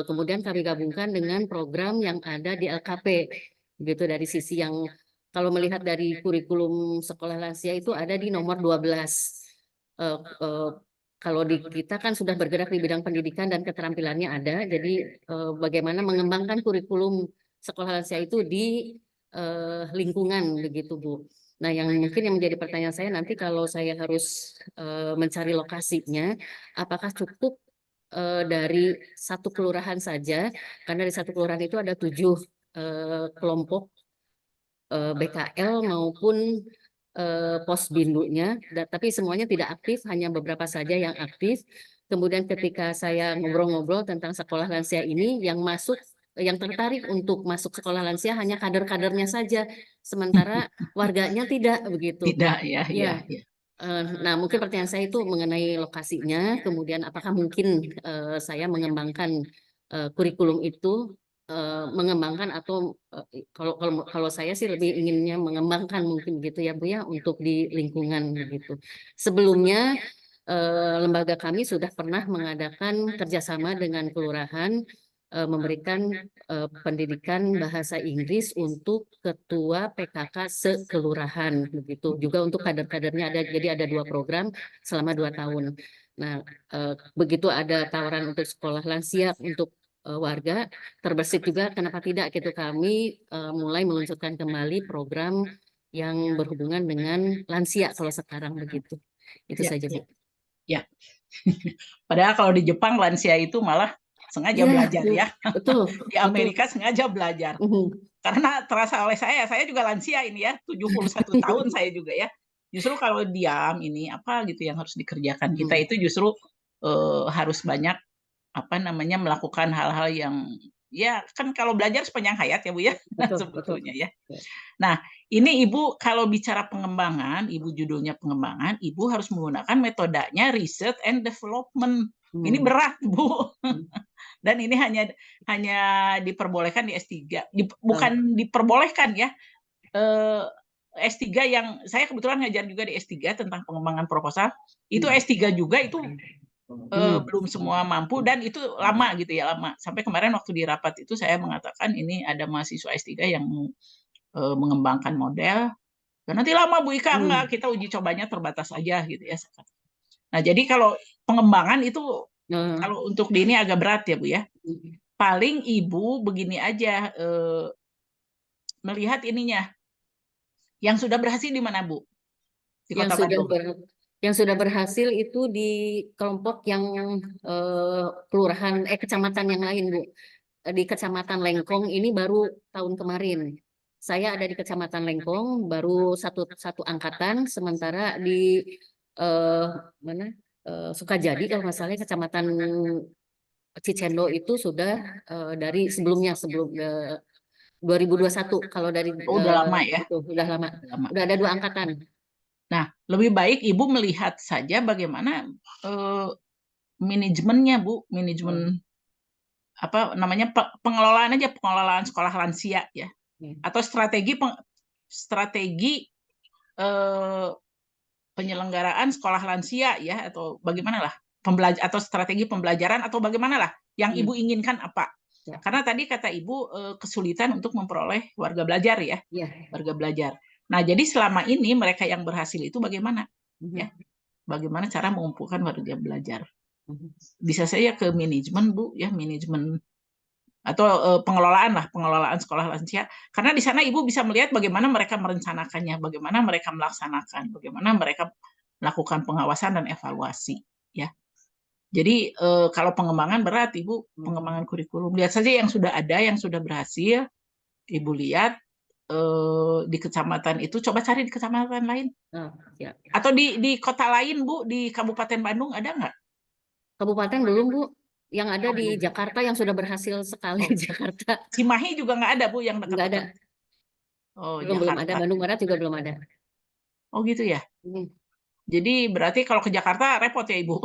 F: kemudian kami gabungkan dengan program yang ada di LKP. Begitu dari sisi yang kalau melihat dari kurikulum sekolah lansia itu ada di nomor 12. Kalau di kita kan sudah bergerak di bidang pendidikan dan keterampilannya ada, jadi bagaimana mengembangkan kurikulum sekolah lansia itu di lingkungan begitu Bu. Nah, yang mungkin yang menjadi pertanyaan saya nanti kalau saya harus mencari lokasinya, apakah cukup dari satu kelurahan saja? Karena di satu kelurahan itu ada 7 kelompok BKL maupun pos bindunya, tapi semuanya tidak aktif, hanya beberapa saja yang aktif. Kemudian ketika saya ngobrol-ngobrol tentang sekolah lansia ini, yang tertarik untuk masuk sekolah lansia hanya kader-kadernya saja, sementara warganya tidak begitu.
A: Tidak ya,
F: Ya. Nah, mungkin pertanyaan saya itu mengenai lokasinya, kemudian apakah mungkin saya mengembangkan kurikulum itu, mengembangkan atau kalau saya sih lebih inginnya mengembangkan mungkin gitu ya Bu ya untuk di lingkungan begitu. Sebelumnya lembaga kami sudah pernah mengadakan kerjasama dengan kelurahan memberikan pendidikan bahasa Inggris untuk ketua PKK sekelurahan begitu. Juga untuk kader-kadernya ada, jadi ada 2 program selama 2 tahun. Nah, begitu ada tawaran untuk sekolah lansia untuk warga, terbersit juga kenapa tidak gitu kami mulai meluncurkan kembali program yang berhubungan dengan lansia kalau sekarang begitu. Itu saja Bu.
A: Ya. Padahal kalau di Jepang lansia itu malah sengaja belajar ya.
F: Betul.
A: Di Amerika sengaja belajar. Karena terasa oleh saya juga lansia ini ya, 71 tahun saya juga ya. Justru kalau diam ini apa gitu yang harus dikerjakan kita itu justru harus banyak melakukan hal-hal yang ya kan kalau belajar sepanjang hayat ya Bu ya. Sebetulnya ya. Nah, ini Ibu kalau bicara pengembangan, Ibu judulnya pengembangan, Ibu harus menggunakan metodenya research and development. Ini berat, Bu. Dan ini hanya diperbolehkan di S3. Bukan diperbolehkan ya. S3 yang saya kebetulan ngajar juga di S3 tentang pengembangan proposal. Itu S3 juga itu belum semua mampu dan itu lama gitu ya, lama. Sampai kemarin waktu di rapat itu saya mengatakan ini ada mahasiswa S3 yang mengembangkan model. Dan nanti lama Bu Ika, enggak, kita uji cobanya terbatas aja gitu ya. Nah, jadi kalau pengembangan itu kalau untuk di ini agak berat ya Bu ya. Paling Ibu begini aja melihat ininya. Yang sudah berhasil di mana Bu? Di Kota Bandung.
F: Yang sudah berhasil itu di kelompok yang kecamatan yang lain Bu. Di Kecamatan Lengkong ini baru tahun kemarin. Saya ada di Kecamatan Lengkong baru satu angkatan, sementara di Sukajadi kalau nggak salah Kecamatan Cicendo itu sudah dari sebelum 2021 kalau dari
A: udah lama ya.
F: Udah lama. Udah ada 2 angkatan.
A: Nah, lebih baik Ibu melihat saja bagaimana manajemennya Bu, manajemen pengelolaan aja, pengelolaan sekolah lansia ya. Atau strategi penyelenggaraan sekolah lansia ya, atau bagaimana lah atau strategi pembelajaran atau bagaimana lah yang Ibu inginkan apa. Karena tadi kata Ibu kesulitan untuk memperoleh warga belajar ya. Warga belajar. Nah, jadi selama ini mereka yang berhasil itu bagaimana? Ya. Bagaimana cara mengumpulkan warga belajar? Bisa saya ke manajemen Bu ya, manajemen atau pengelolaan sekolah lansia, karena di sana ibu bisa melihat bagaimana mereka merencanakannya, bagaimana mereka melaksanakan, bagaimana mereka melakukan pengawasan dan evaluasi, ya. Jadi kalau pengembangan berat ibu, pengembangan kurikulum, lihat saja yang sudah ada, yang sudah berhasil, ibu lihat di kecamatan itu, coba cari di kecamatan lain, atau di kota lain Bu, di Kabupaten Bandung ada nggak?
F: Kabupaten belum Bu, yang ada di Jakarta yang sudah berhasil sekali di Jakarta.
A: Cimahi juga nggak ada Bu yang
F: Nggak ada.
A: dekat-dekat. Oh,
F: Belum ada,
A: Jakarta.
F: Bandung Barat juga belum ada.
A: Oh gitu ya. Jadi berarti kalau ke Jakarta repot ya Ibu.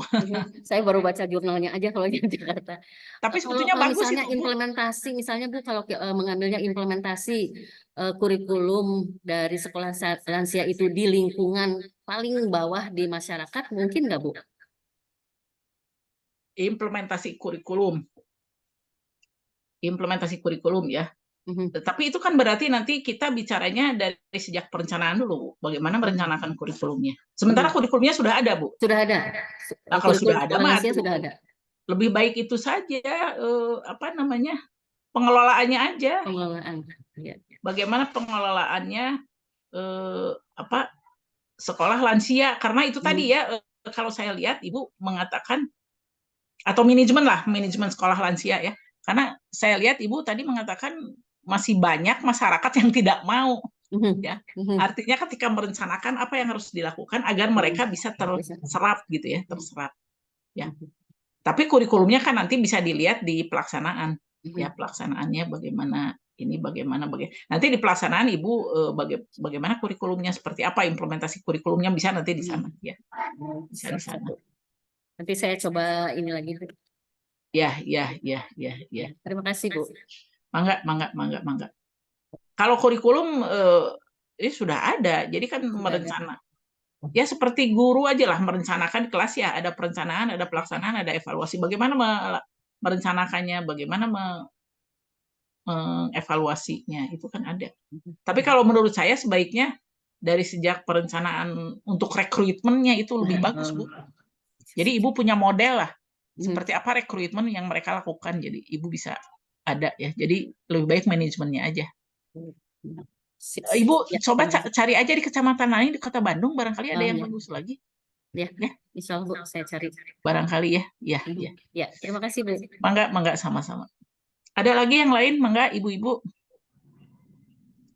F: Saya baru baca jurnalnya aja kalau di Jakarta.
A: Tapi
F: Kalau
A: sebetulnya bagus
F: misalnya
A: itu, Bu.
F: implementasi, misalnya Bu kalau mengambilnya implementasi kurikulum dari sekolah lansia itu di lingkungan paling bawah di masyarakat, mungkin nggak Bu?
A: Implementasi kurikulum ya. Tapi itu kan berarti nanti kita bicaranya dari sejak perencanaan dulu, bagaimana merencanakan kurikulumnya. Sementara kurikulumnya sudah ada, Bu.
F: Sudah ada.
A: Nah, kalau sudah ada,
F: sudah ada.
A: Lebih baik itu saja, pengelolaannya aja.
F: Pengelolaan. Ya.
A: Bagaimana pengelolaannya sekolah lansia, karena itu tadi ya, kalau saya lihat Ibu mengatakan, atau manajemen sekolah lansia ya, karena saya lihat Ibu tadi mengatakan masih banyak masyarakat yang tidak mau, ya. Artinya ketika merencanakan apa yang harus dilakukan agar mereka bisa terserap gitu ya, ya. Tapi kurikulumnya kan nanti bisa dilihat di pelaksanaan, ya, pelaksanaannya bagaimana nanti di pelaksanaan Ibu bagaimana kurikulumnya, seperti apa implementasi kurikulumnya, bisa nanti di sana ya. Bisa di sana.
F: Nanti saya coba ini lagi.
A: Ya.
F: Terima kasih Bu.
A: Mangga. Kalau kurikulum ini sudah ada, jadi kan merencana. Ya seperti guru aja lah, merencanakan kelas ya, ada perencanaan, ada pelaksanaan, ada evaluasi. Bagaimana merencanakannya, bagaimana mengevaluasinya, itu kan ada. Tapi kalau menurut saya sebaiknya dari sejak perencanaan untuk rekrutmennya itu lebih bagus, Bu. Jadi Ibu punya model lah, seperti apa rekrutmen yang mereka lakukan, jadi Ibu bisa ada ya. Jadi lebih baik manajemennya aja. Ibu coba cari aja di kecamatan lain di Kota Bandung, barangkali ada yang bagus lagi.
F: Ya, insya Allah Bu, saya cari.
A: Barangkali ya.
F: Ya, terima kasih Bu.
A: Mangga sama-sama. Ada lagi yang lain, mangga Ibu-ibu.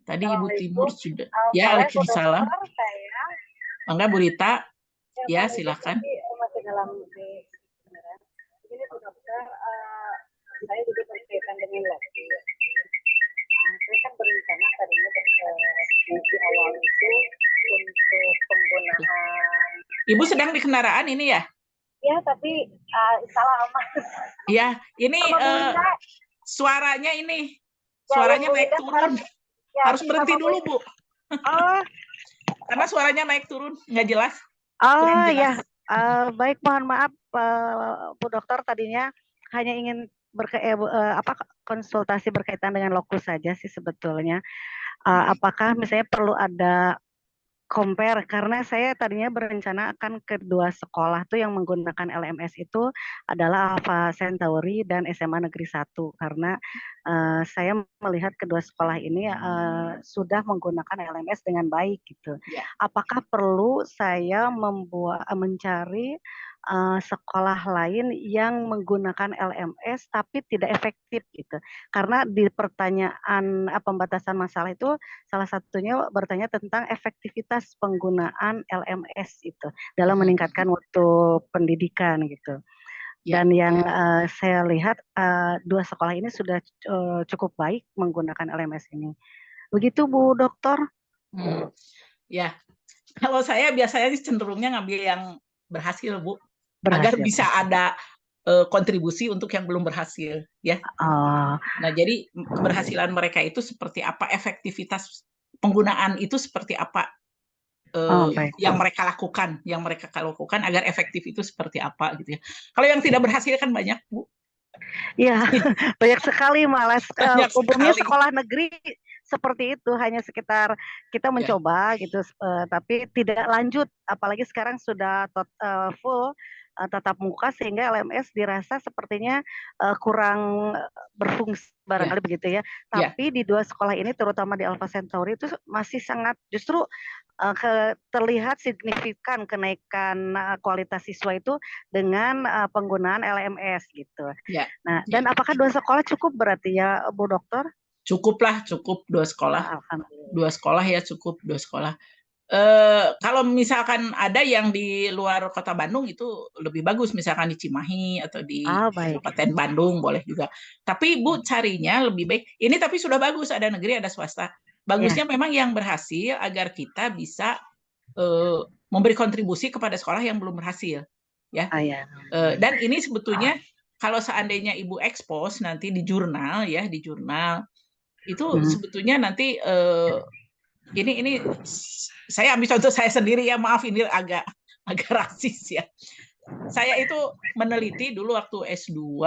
A: Tadi Ibu Timur sudah. Ya, Waalaikumsalam. Mangga Bu Rita. Ya, silakan.
H: Masih dalam ini Bu Dokter, saya juga berkaitan dengan waktu. Saya kan berencana tadinya di awal itu untuk penggunaan.
A: Ibu sedang di kendaraan ini ya?
H: Ya, tapi salah amat.
A: Ya, ini suaranya naik turun. Harus berhenti dulu, Bu.
H: Oh.
A: Karena suaranya naik turun, nggak jelas.
H: Oh ya, baik, mohon maaf Bu Dokter, tadinya hanya ingin konsultasi berkaitan dengan lokus saja sih sebetulnya. Apakah misalnya perlu ada compare, karena saya tadinya berencana akan kedua sekolah tuh yang menggunakan LMS itu adalah Alpha Centauri dan SMA Negeri 1, karena saya melihat kedua sekolah ini sudah menggunakan LMS dengan baik gitu. Apakah perlu saya mencari sekolah lain yang menggunakan LMS tapi tidak efektif gitu? Karena di pertanyaan pembatasan masalah itu salah satunya bertanya tentang efektivitas penggunaan LMS itu dalam meningkatkan mutu pendidikan gitu. Dan yang saya lihat dua sekolah ini sudah cukup baik menggunakan LMS ini. Begitu Bu Dokter?
A: Ya, kalau saya biasanya cenderungnya ngambil yang berhasil, Bu, agar bisa ada kontribusi untuk yang belum berhasil, ya. Nah, jadi keberhasilan mereka itu seperti apa, efektivitas penggunaan itu seperti apa, yang mereka lakukan agar efektif itu seperti apa gitu ya. Kalau yang tidak berhasil kan banyak, Bu.
H: Iya, banyak sekali malah. Umumnya sekolah negeri seperti itu, hanya sekitar kita mencoba gitu, tapi tidak lanjut. Apalagi sekarang sudah full tatap muka sehingga LMS dirasa sepertinya kurang berfungsi barangkali begitu ya. Tapi di dua sekolah ini terutama di Alpha Centauri itu masih sangat justru terlihat signifikan kenaikan kualitas siswa itu dengan penggunaan LMS gitu. Nah, dan apakah dua sekolah cukup berarti ya Bu Dokter?
A: Cukuplah, cukup dua sekolah. Dua sekolah ya cukup, dua sekolah. Kalau misalkan ada yang di luar kota Bandung itu lebih bagus, misalkan di Cimahi atau di Kabupaten Bandung boleh juga. Tapi Ibu carinya lebih baik. Ini tapi sudah bagus, ada negeri, ada swasta. Bagusnya memang yang berhasil agar kita bisa memberi kontribusi kepada sekolah yang belum berhasil, ya. Dan ini sebetulnya kalau seandainya Ibu expose nanti di jurnal, ya, di jurnal itu sebetulnya nanti ini saya ambil contoh saya sendiri ya, maaf ini agak rasis ya. Saya itu meneliti dulu waktu S2,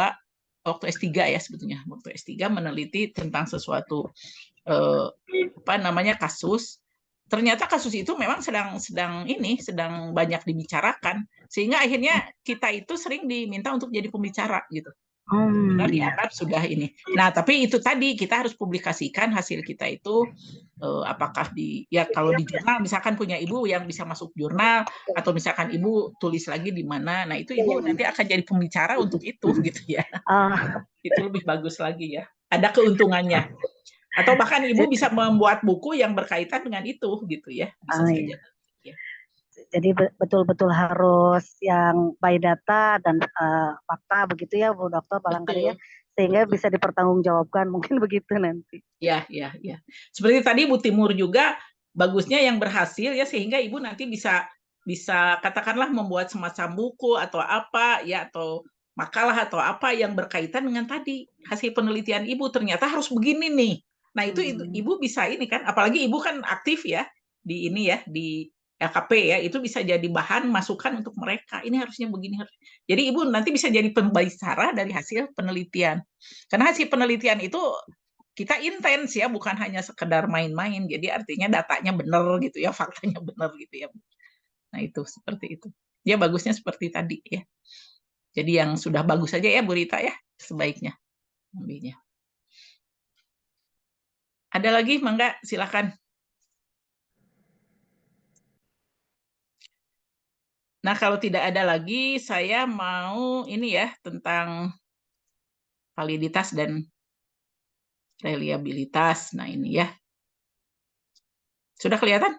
A: waktu S3 ya sebetulnya, waktu S3 meneliti tentang sesuatu kasus. Ternyata kasus itu memang sedang banyak dibicarakan, sehingga akhirnya kita itu sering diminta untuk jadi pembicara gitu. Benar dianggap sudah ini. Nah, tapi itu tadi kita harus publikasikan hasil kita itu apakah kalau di jurnal misalkan punya Ibu yang bisa masuk jurnal, atau misalkan Ibu tulis lagi di mana. Nah, itu Ibu nanti akan jadi pembicara untuk itu gitu ya. Itu lebih bagus lagi ya. Ada keuntungannya. Atau bahkan Ibu bisa membuat buku yang berkaitan dengan itu gitu ya. Bisa saja. Ya.
H: Jadi betul-betul harus yang by data dan fakta begitu ya Bu Dokter barangkali ya, sehingga bisa dipertanggungjawabkan mungkin begitu nanti.
A: Ya. Seperti tadi Bu Timur juga bagusnya yang berhasil ya, sehingga Ibu nanti bisa katakanlah membuat semacam buku atau apa ya, atau makalah atau apa yang berkaitan dengan tadi hasil penelitian Ibu ternyata harus begini nih. Nah, itu Ibu bisa ini kan, apalagi Ibu kan aktif ya di ini ya, di LKP ya, itu bisa jadi bahan masukan untuk mereka. Ini harusnya begini. Jadi Ibu nanti bisa jadi pembicara dari hasil penelitian. Karena hasil penelitian itu kita intens ya, bukan hanya sekedar main-main. Jadi artinya datanya benar gitu ya, faktanya benar gitu ya. Nah, itu seperti itu. Ya bagusnya seperti tadi ya. Jadi yang sudah bagus saja ya Bu Rita ya, sebaiknya ambilnya. Ada lagi, Mangga, silakan. Nah, kalau tidak ada lagi, saya mau ini ya, tentang validitas dan reliabilitas. Nah, ini ya. Sudah kelihatan?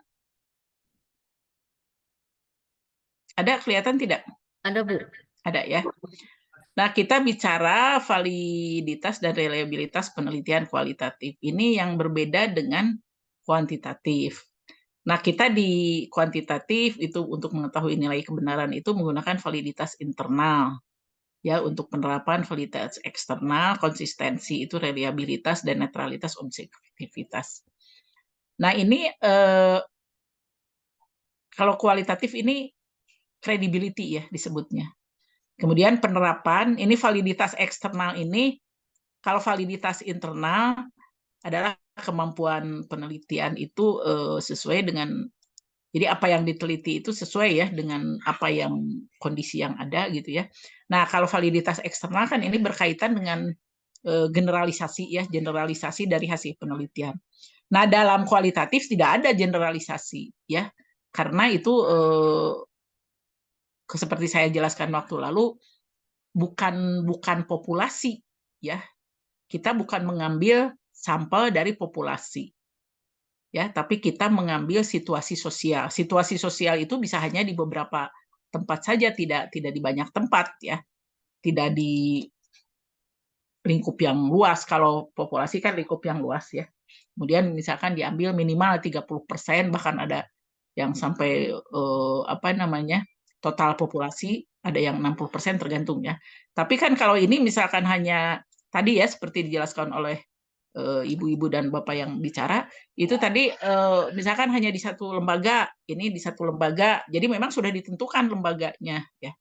A: Ada kelihatan tidak?
F: Ada, Bu.
A: Ada ya. Nah, kita bicara validitas dan reliabilitas penelitian kualitatif. Ini yang berbeda dengan kuantitatif. Nah, kita di kuantitatif itu untuk mengetahui nilai kebenaran itu menggunakan validitas internal. Ya, untuk penerapan validitas eksternal, konsistensi itu reliabilitas dan netralitas objektivitas. Nah, ini kalau kualitatif ini credibility ya disebutnya. Kemudian penerapan, ini validitas eksternal ini, kalau validitas internal adalah kemampuan penelitian itu sesuai dengan, jadi apa yang diteliti itu sesuai ya dengan apa yang kondisi yang ada gitu ya. Nah, kalau validitas eksternal kan ini berkaitan dengan generalisasi ya, generalisasi dari hasil penelitian. Nah, dalam kualitatif tidak ada generalisasi ya, karena itu seperti saya jelaskan waktu lalu, bukan populasi ya, kita bukan mengambil sampel dari populasi ya, tapi kita mengambil situasi sosial. Situasi sosial itu bisa hanya di beberapa tempat saja, tidak di banyak tempat ya, tidak di lingkup yang luas. Kalau populasi kan lingkup yang luas ya. Kemudian misalkan diambil minimal 30%, bahkan ada yang sampai total populasi, ada yang 60% tergantung ya. Tapi kan kalau ini misalkan hanya tadi ya seperti dijelaskan oleh ibu-ibu dan bapak yang bicara, itu tadi misalkan hanya di satu lembaga, ini di satu lembaga, jadi memang sudah ditentukan lembaganya ya.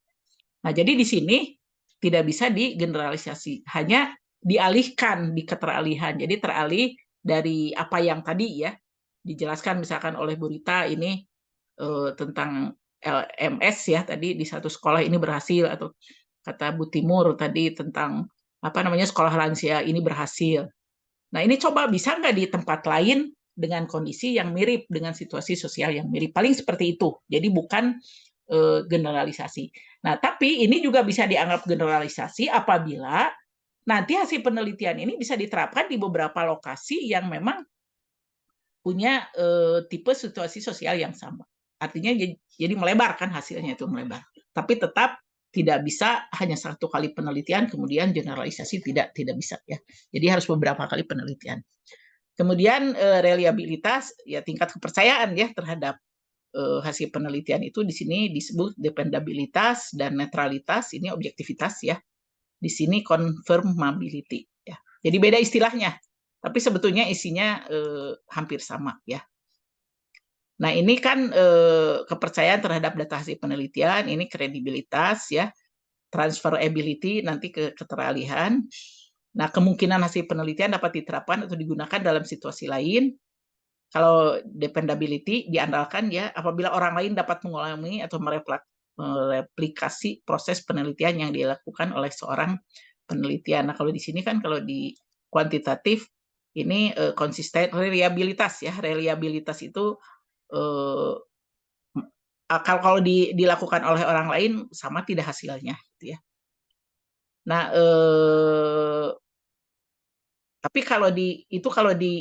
A: Nah, jadi di sini tidak bisa digeneralisasi, hanya dialihkan di keteralihan. Jadi teralih dari apa yang tadi ya dijelaskan misalkan oleh Bu Rita ini tentang LMS ya tadi di satu sekolah ini berhasil, atau kata Bu Timur tadi tentang sekolah lansia ini berhasil. Nah ini coba bisa nggak di tempat lain dengan kondisi yang mirip, dengan situasi sosial yang mirip, paling seperti itu. Jadi bukan generalisasi. Nah tapi ini juga bisa dianggap generalisasi apabila nanti hasil penelitian ini bisa diterapkan di beberapa lokasi yang memang punya tipe situasi sosial yang sama. Artinya jadi melebar kan, hasilnya itu melebar. Tapi tetap tidak bisa hanya satu kali penelitian kemudian generalisasi, tidak bisa ya. Jadi harus beberapa kali penelitian. Kemudian reliabilitas ya, tingkat kepercayaan ya terhadap hasil penelitian itu di sini disebut dependabilitas, dan netralitas ini objektivitas ya. Di sini confirmability ya. Jadi beda istilahnya, tapi sebetulnya isinya hampir sama ya. Nah ini kan kepercayaan terhadap data hasil penelitian, ini kredibilitas ya, transferability nanti ke keteralihan. Nah kemungkinan hasil penelitian dapat diterapkan atau digunakan dalam situasi lain. Kalau dependability diandalkan ya apabila orang lain dapat mengulangi atau mereplikasi proses penelitian yang dilakukan oleh seorang penelitian. Nah kalau di sini kan kalau di kuantitatif ini konsisten, reliabilitas ya. Reliabilitas itu kalau dilakukan oleh orang lain sama tidak hasilnya gitu ya. Nah tapi kalau di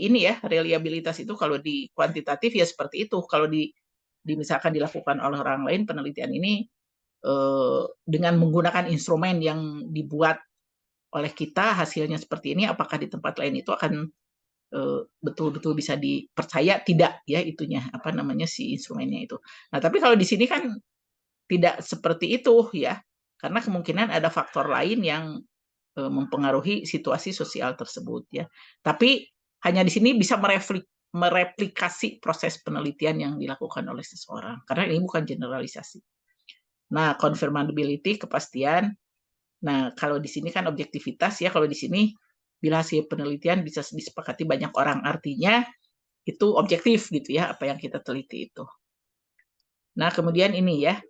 A: ini ya, reliabilitas itu kalau di kuantitatif ya seperti itu. Kalau misalkan dilakukan oleh orang lain penelitian ini dengan menggunakan instrumen yang dibuat oleh kita, hasilnya seperti ini, apakah di tempat lain itu akan betul-betul bisa dipercaya? Tidak ya itunya, si instrumennya itu. Nah tapi kalau di sini kan tidak seperti itu ya, karena kemungkinan ada faktor lain yang mempengaruhi situasi sosial tersebut ya. Tapi hanya di sini bisa mereplikasi proses penelitian yang dilakukan oleh seseorang, karena ini bukan generalisasi. Nah, confirmability, kepastian. Nah, kalau di sini kan objektivitas ya. Kalau di sini bila hasil penelitian bisa disepakati banyak orang, artinya itu objektif gitu ya, apa yang kita teliti itu. Nah, kemudian ini ya.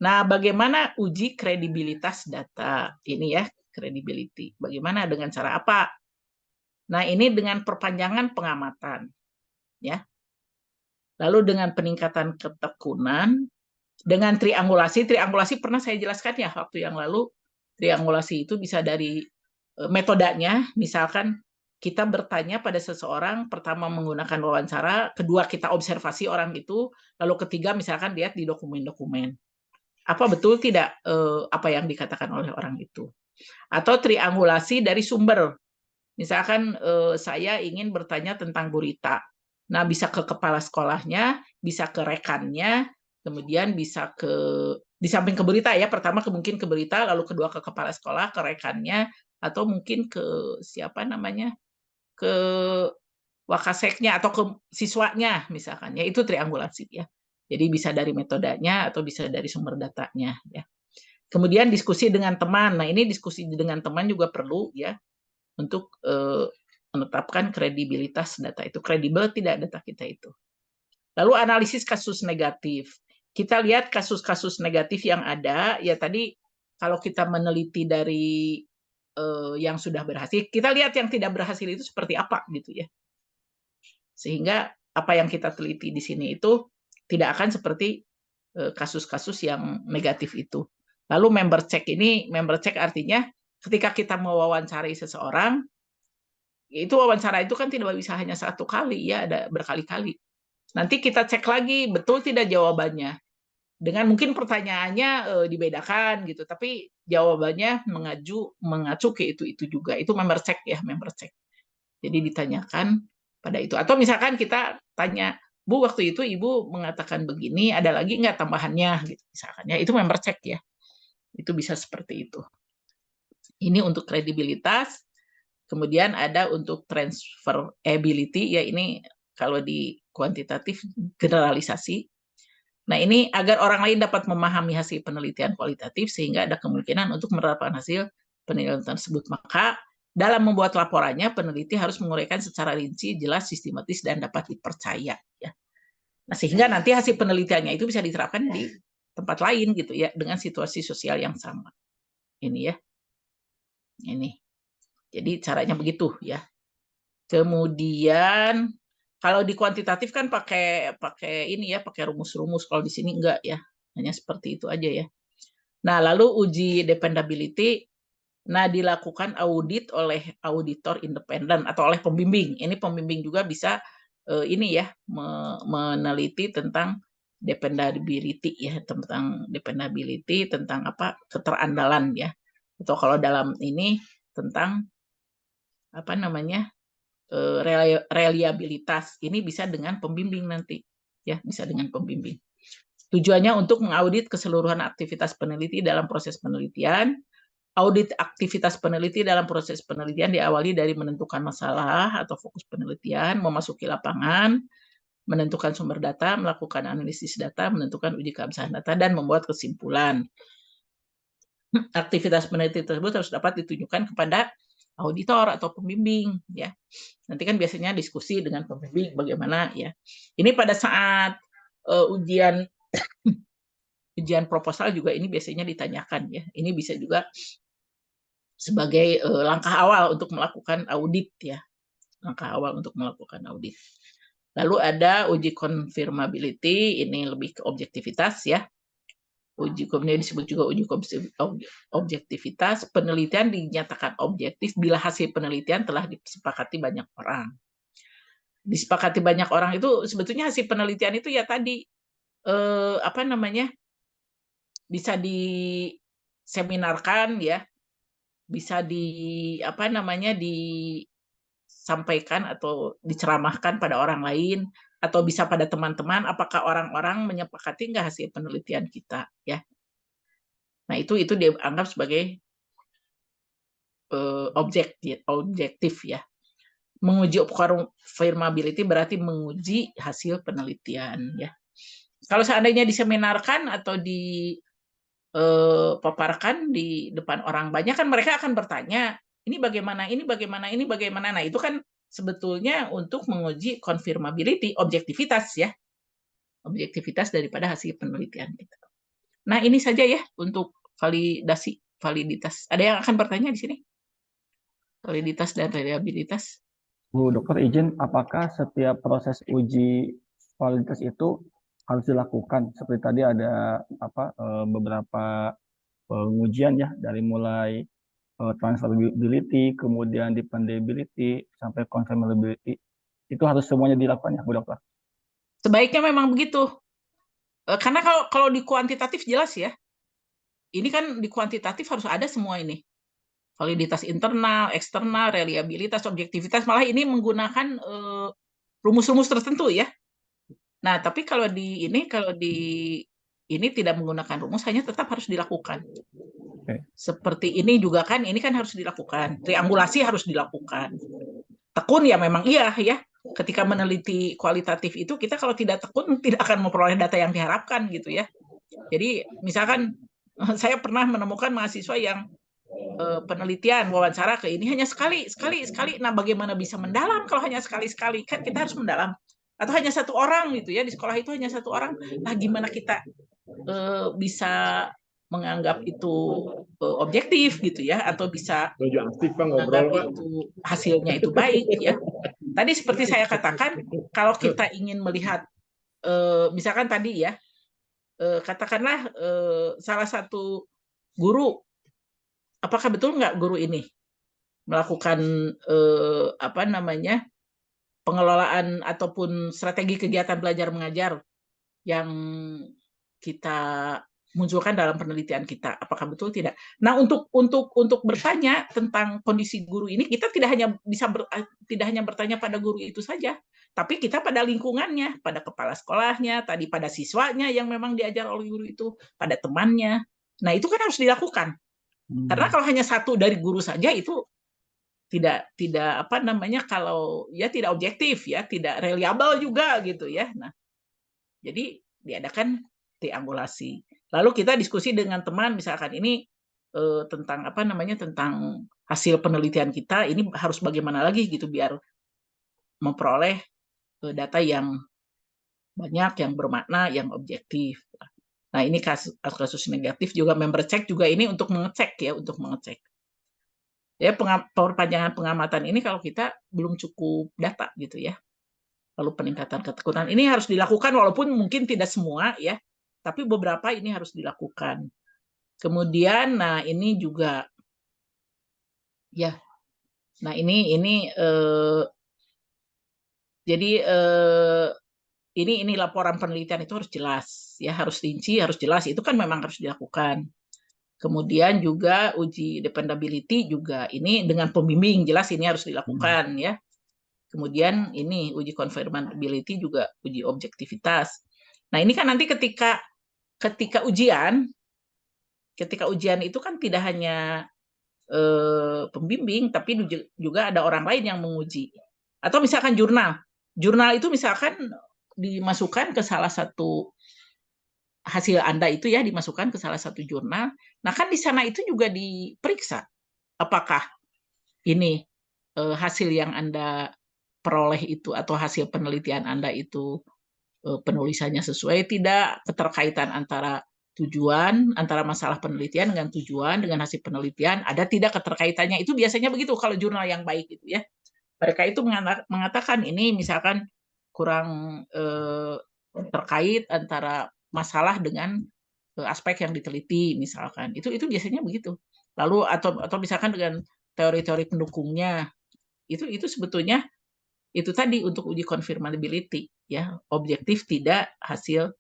A: Nah, bagaimana uji kredibilitas data ini ya? Credibility. Bagaimana, dengan cara apa? Nah, ini dengan perpanjangan pengamatan ya. Lalu dengan peningkatan ketekunan, dengan triangulasi. Triangulasi pernah saya jelaskan ya waktu yang lalu. Triangulasi itu bisa dari metodenya, misalkan kita bertanya pada seseorang, pertama menggunakan wawancara, kedua kita observasi orang itu, lalu ketiga misalkan lihat di dokumen-dokumen. Apa betul tidak apa yang dikatakan oleh orang itu? Atau triangulasi dari sumber. Misalkan saya ingin bertanya tentang gurita. Nah, bisa ke kepala sekolahnya, bisa ke rekannya, kemudian bisa di samping ke berita ya, pertama mungkin ke berita, lalu kedua ke kepala sekolah, ke rekannya, atau mungkin ke ke wakaseknya atau ke siswanya misalkan ya, itu triangulasi ya. Jadi bisa dari metodenya atau bisa dari sumber datanya ya. Kemudian diskusi dengan teman. Nah, ini diskusi dengan teman juga perlu ya untuk menetapkan kredibilitas data itu. Kredibel tidak data kita itu. Lalu analisis kasus negatif. Kita lihat kasus-kasus negatif yang ada, ya tadi kalau kita meneliti dari yang sudah berhasil, kita lihat yang tidak berhasil itu seperti apa gitu ya. Sehingga apa yang kita teliti di sini itu tidak akan seperti kasus-kasus yang negatif itu. Lalu member check ini, member check artinya ketika kita mewawancari seseorang, itu wawancara itu kan tidak bisa hanya satu kali ya, ada berkali-kali. Nanti kita cek lagi betul tidak jawabannya. Dengan mungkin pertanyaannya dibedakan gitu, tapi jawabannya mengacu ke itu juga. Itu member check ya, member check. Jadi ditanyakan pada itu. Atau misalkan kita tanya, Bu, waktu itu Ibu mengatakan begini, ada lagi nggak tambahannya gitu misalkan ya. Itu member check ya. Itu bisa seperti itu. Ini untuk kredibilitas. Kemudian ada untuk transferability, ya ini kalau di kuantitatif generalisasi. Nah, ini agar orang lain dapat memahami hasil penelitian kualitatif sehingga ada kemungkinan untuk menerapkan hasil penelitian tersebut. Maka dalam membuat laporannya, peneliti harus menguraikan secara rinci, jelas, sistematis, dan dapat dipercaya. Ya. Nah, sehingga nanti hasil penelitiannya itu bisa diterapkan di tempat lain gitu ya, dengan situasi sosial yang sama. Ini ya. Ini. Jadi caranya begitu ya. Kemudian kalau di kuantitatif kan pakai ini ya, pakai rumus-rumus. Kalau di sini enggak ya. Hanya seperti itu aja ya. Nah, lalu uji dependability, nah dilakukan audit oleh auditor independen atau oleh pembimbing. Ini pembimbing juga bisa ini ya, meneliti tentang dependability ya, tentang dependability, tentang apa, keterandalan ya. Atau kalau dalam ini tentang apa namanya, reliabilitas. Ini bisa dengan pembimbing nanti ya, bisa dengan pembimbing. Tujuannya untuk mengaudit keseluruhan aktivitas peneliti dalam proses penelitian. Audit aktivitas peneliti dalam proses penelitian diawali dari menentukan masalah atau fokus penelitian, memasuki lapangan, menentukan sumber data, melakukan analisis data, menentukan uji keabsahan data, dan membuat kesimpulan. Aktivitas peneliti tersebut harus dapat ditunjukkan kepada auditor atau pembimbing ya. Nanti kan biasanya diskusi dengan pembimbing bagaimana ya. Ini pada saat ujian proposal juga ini biasanya ditanyakan ya. Ini bisa juga sebagai langkah awal untuk melakukan audit ya. Langkah awal untuk melakukan audit. Lalu ada uji confirmability, ini lebih ke objektivitas ya. Uji kemudian disebut juga uji objektivitas. Penelitian dinyatakan objektif bila hasil penelitian telah disepakati banyak orang. Disepakati banyak orang itu sebetulnya hasil penelitian itu ya tadi apa namanya, bisa diseminarkan ya, bisa apa namanya, disampaikan atau diceramahkan pada orang lain, atau bisa pada teman-teman, apakah orang-orang menyepakati nggak hasil penelitian kita ya. Nah itu dianggap sebagai objektif ya. Menguji confirmability berarti menguji hasil penelitian ya. Kalau seandainya diseminarkan atau paparkan di depan orang banyak, kan mereka akan bertanya, ini bagaimana, ini bagaimana, ini bagaimana. Nah, itu kan sebetulnya untuk menguji confirmability, objektivitas ya. Objektivitas daripada hasil penelitian kita. Nah, ini saja ya untuk validitas. Ada yang akan bertanya di sini? Validitas dan reliabilitas.
I: Bu Dokter izin, apakah setiap proses uji validitas itu harus dilakukan? Seperti tadi ada beberapa pengujian ya, dari mulai transferability, kemudian dependability, sampai confirmability. Itu harus semuanya dilakukan ya, Bu Dokter?
A: Sebaiknya memang begitu. Karena kalau di kuantitatif jelas ya. Ini kan di kuantitatif harus ada semua ini. Validitas internal, eksternal, reliabilitas, objektivitas, malah ini menggunakan rumus-rumus tertentu ya. Nah, tapi kalau di ini tidak menggunakan rumus, hanya tetap harus dilakukan. Okay. Seperti ini juga kan, ini kan harus dilakukan. Triangulasi harus dilakukan. Tekun ya memang iya ya. Ketika meneliti kualitatif itu, kita kalau tidak tekun tidak akan memperoleh data yang diharapkan gitu ya. Jadi misalkan saya pernah menemukan mahasiswa yang penelitian wawancara ke ini hanya sekali. Nah, bagaimana bisa mendalam kalau hanya sekali? Kan kita harus mendalam. Atau hanya satu orang gitu ya, di sekolah itu hanya satu orang. Nah, gimana kita bisa menganggap itu objektif gitu ya, atau bisa menganggap itu hasilnya itu baik ya. Tadi seperti saya katakan, kalau kita ingin melihat misalkan tadi ya, katakanlah salah satu guru, apakah betul nggak guru ini melakukan pengelolaan ataupun strategi kegiatan belajar mengajar yang kita munculkan dalam penelitian kita, apakah betul tidak? Nah, untuk bertanya tentang kondisi guru ini, kita tidak hanya bertanya pada guru itu saja, tapi kita pada lingkungannya, pada kepala sekolahnya, tadi pada siswanya yang memang diajar oleh guru itu, pada temannya. Nah, itu kan harus dilakukan. Karena kalau hanya satu dari guru saja itu tidak kalau ya tidak objektif ya, tidak reliable juga gitu ya. Nah, jadi diadakan triangulasi. Lalu kita diskusi dengan teman, misalkan ini tentang tentang hasil penelitian kita, ini harus bagaimana lagi gitu biar memperoleh data yang banyak, yang bermakna, yang objektif. Nah, ini kasus negatif juga member check juga ini untuk mengecek ya, untuk mengecek. Ya, perpanjangan pengamatan ini kalau kita belum cukup data gitu ya. Lalu peningkatan ketekunan ini harus dilakukan walaupun mungkin tidak semua ya, tapi beberapa ini harus dilakukan. Kemudian, nah ini juga ya, nah ini jadi ini laporan penelitian itu harus jelas ya, harus rinci, harus jelas, itu kan memang harus dilakukan. Kemudian juga uji dependability juga ini dengan pembimbing jelas ini harus dilakukan ya. Kemudian ini uji confirmability juga uji objektivitas. Nah, ini kan nanti ketika ujian itu kan tidak hanya pembimbing tapi juga ada orang lain yang menguji. Atau misalkan jurnal itu misalkan dimasukkan ke salah satu hasil Anda itu ya, dimasukkan ke salah satu jurnal. Nah, kan di sana itu juga diperiksa apakah ini hasil yang Anda peroleh itu atau hasil penelitian Anda itu penulisannya sesuai tidak, keterkaitan antara tujuan, antara masalah penelitian dengan tujuan, dengan hasil penelitian, ada tidak keterkaitannya. Itu biasanya begitu kalau jurnal yang baik itu ya. Mereka itu mengatakan ini misalkan kurang terkait antara masalah dengan aspek yang diteliti misalkan. Itu biasanya begitu. Lalu atau misalkan dengan teori-teori pendukungnya. Itu sebetulnya itu tadi untuk uji confirmability ya, objektif tidak hasil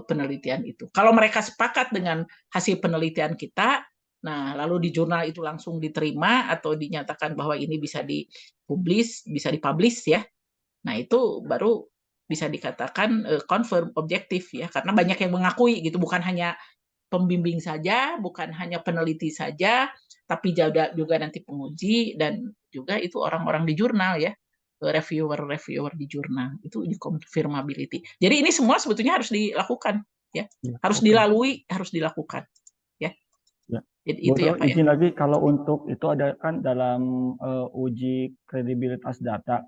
A: penelitian itu. Kalau mereka sepakat dengan hasil penelitian kita, nah lalu di jurnal itu langsung diterima atau dinyatakan bahwa ini bisa dipublish ya. Nah, itu baru bisa dikatakan confirm objektif ya, karena banyak yang mengakui gitu, bukan hanya pembimbing saja, bukan hanya peneliti saja, tapi juga nanti penguji dan juga itu orang-orang di jurnal ya, reviewer di jurnal itu uji confirmability. Jadi ini semua sebetulnya harus dilakukan ya, harus dilalui, harus dilakukan ya. Jadi itu ya Pak.
I: Izin lagi kalau untuk itu ada kan dalam uji kredibilitas data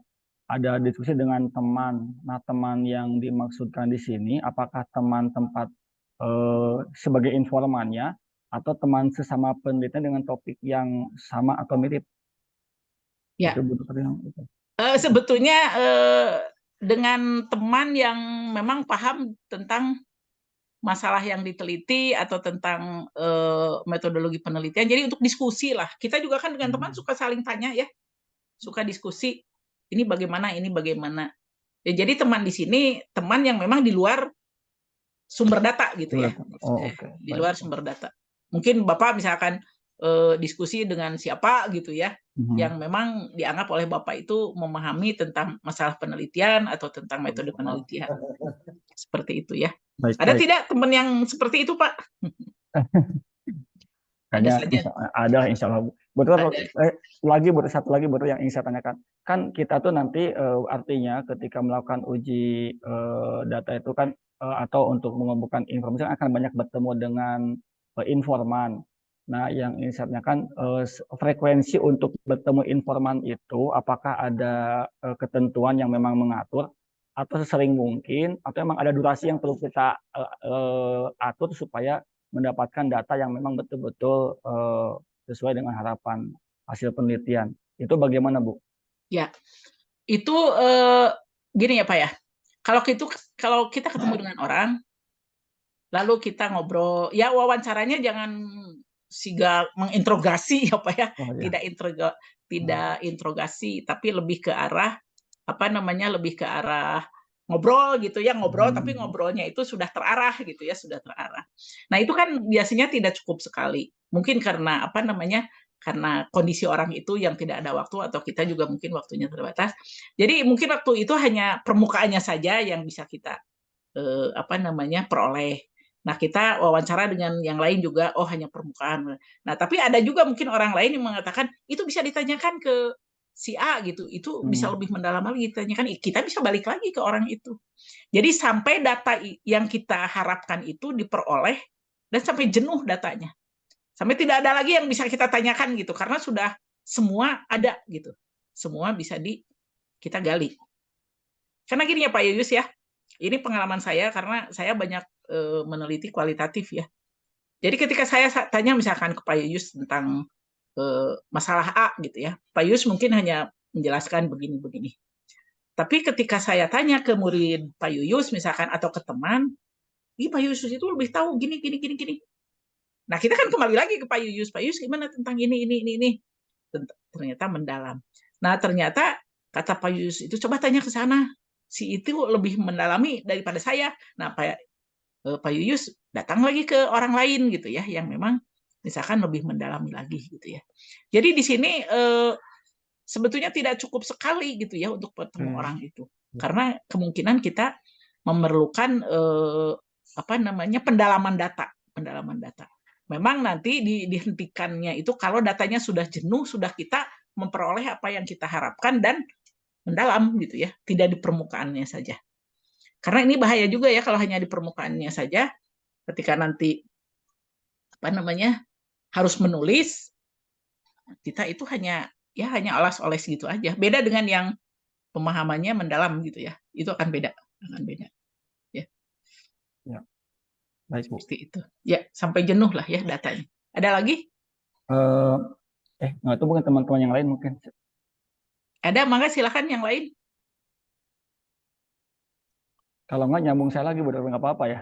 I: ada diskusi dengan teman. Nah, teman yang dimaksudkan di sini apakah teman tempat sebagai informannya atau teman sesama penelitian dengan topik yang sama atau mirip?
A: Ya.
I: Itu yang itu.
A: Sebetulnya dengan teman yang memang paham tentang masalah yang diteliti atau tentang metodologi penelitian. Jadi untuk diskusi lah. Kita juga kan dengan teman suka saling tanya ya, suka diskusi. Ini bagaimana, ini bagaimana. Ya, jadi teman di sini teman yang memang di luar sumber data gitu ya. Di luar sumber data. Mungkin Bapak misalkan diskusi dengan siapa gitu ya, yang memang dianggap oleh Bapak itu memahami tentang masalah penelitian atau tentang metode penelitian. Seperti itu ya. Ada tidak teman yang seperti itu, Pak?
I: Ada insya Allah. Betul. Satu lagi yang ingin saya tanyakan. Kan kita tuh nanti artinya ketika melakukan uji data itu kan atau untuk mengumpulkan informasi akan banyak bertemu dengan informan. Nah, yang ingin saya tanyakan frekuensi untuk bertemu informan itu apakah ada ketentuan yang memang mengatur atau sesering mungkin atau memang ada durasi yang perlu kita atur supaya mendapatkan data yang memang betul-betul sesuai dengan harapan hasil penelitian. Itu bagaimana, Bu?
A: Ya, itu gini ya Pak ya. Kalau kita ketemu dengan orang, lalu kita ngobrol, ya wawancaranya jangan menginterogasi ya Pak ya. Tidak interogasi, tapi lebih ke arah lebih ke arah ngobrol gitu ya, tapi ngobrolnya itu sudah terarah gitu ya, sudah terarah. Nah, itu kan biasanya tidak cukup sekali. Mungkin karena karena kondisi orang itu yang tidak ada waktu atau kita juga mungkin waktunya terbatas. Jadi mungkin waktu itu hanya permukaannya saja yang bisa kita peroleh. Nah, kita wawancara dengan yang lain juga, hanya permukaan. Nah, tapi ada juga mungkin orang lain yang mengatakan itu bisa ditanyakan ke si A gitu, itu bisa lebih mendalam lagi ditanyakan, kita bisa balik lagi ke orang itu. Jadi sampai data yang kita harapkan itu diperoleh dan sampai jenuh datanya. Sampai tidak ada lagi yang bisa kita tanyakan gitu, karena sudah semua ada gitu. Semua bisa kita gali. Karena gini ya Pak Yuyus ya, Ini pengalaman saya karena saya banyak meneliti kualitatif ya. Jadi ketika saya tanya misalkan ke Pak Yuyus tentang masalah A gitu ya, Pak Yuyus mungkin hanya menjelaskan begini-begini. Tapi ketika saya tanya ke murid Pak Yuyus misalkan atau ke teman, Pak Yuyus itu lebih tahu gini. Nah kita kan kembali lagi ke Pak Yuyus gimana tentang ini. Ternyata mendalam. Nah ternyata kata Pak Yuyus itu coba tanya ke sana, si itu lebih mendalami daripada saya. Nah Pak Yuyus datang lagi ke orang lain gitu ya, yang memang misalkan lebih mendalami lagi gitu ya. Jadi di sini sebetulnya tidak cukup sekali gitu ya untuk bertemu orang itu, karena kemungkinan kita memerlukan pendalaman data. Memang nanti dihentikannya itu kalau datanya sudah jenuh, sudah kita memperoleh apa yang kita harapkan dan mendalam gitu ya, tidak di permukaannya saja. Karena ini bahaya juga ya kalau hanya di permukaannya saja, ketika nanti harus menulis, kita itu hanya oles-oles gitu aja. Beda dengan yang pemahamannya mendalam gitu ya, itu akan beda. Ya.
I: Baik Bu.
A: Seperti itu. Ya, sampai jenuh lah ya datanya. Ada lagi?
I: Nggak tahu mungkin teman-teman yang lain mungkin.
A: Ada, mangga silakan yang lain.
I: Kalau nggak nyambung saya lagi, nggak apa-apa ya.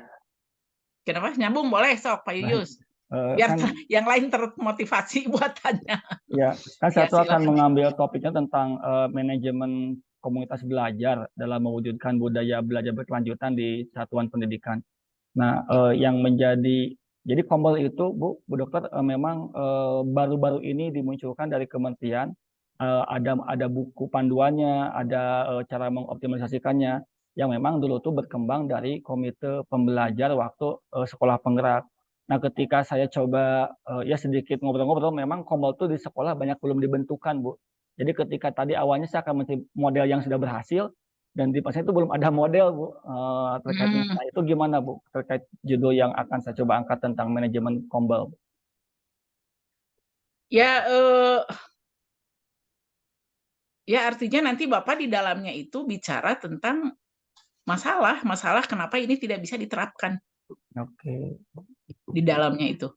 A: Kenapa? Nyambung boleh, sok Pak Yuyus. Biar yang lain termotivasi buat tanya.
I: Ya, kan satu akan mengambil topiknya tentang manajemen komunitas belajar dalam mewujudkan budaya belajar berkelanjutan di satuan pendidikan. Nah, yang jadi Kombel itu, Bu Dokter, memang baru-baru ini dimunculkan dari kementerian. Ada buku panduannya, ada cara mengoptimalisasikannya, yang memang dulu tuh berkembang dari komite pembelajar waktu sekolah penggerak. Nah, ketika saya coba ya sedikit ngobrol-ngobrol, memang Kombel tuh di sekolah banyak belum dibentukan, Bu. Jadi ketika tadi awalnya saya akan mencari model yang sudah berhasil, dan di pasien itu belum ada model, Bu, terkaitnya. Nah, itu gimana, Bu, terkait judul yang akan saya coba angkat tentang manajemen Kombel?
A: Ya, artinya nanti Bapak di dalamnya itu bicara tentang masalah kenapa ini tidak bisa diterapkan.
I: Oke.
A: Di dalamnya itu.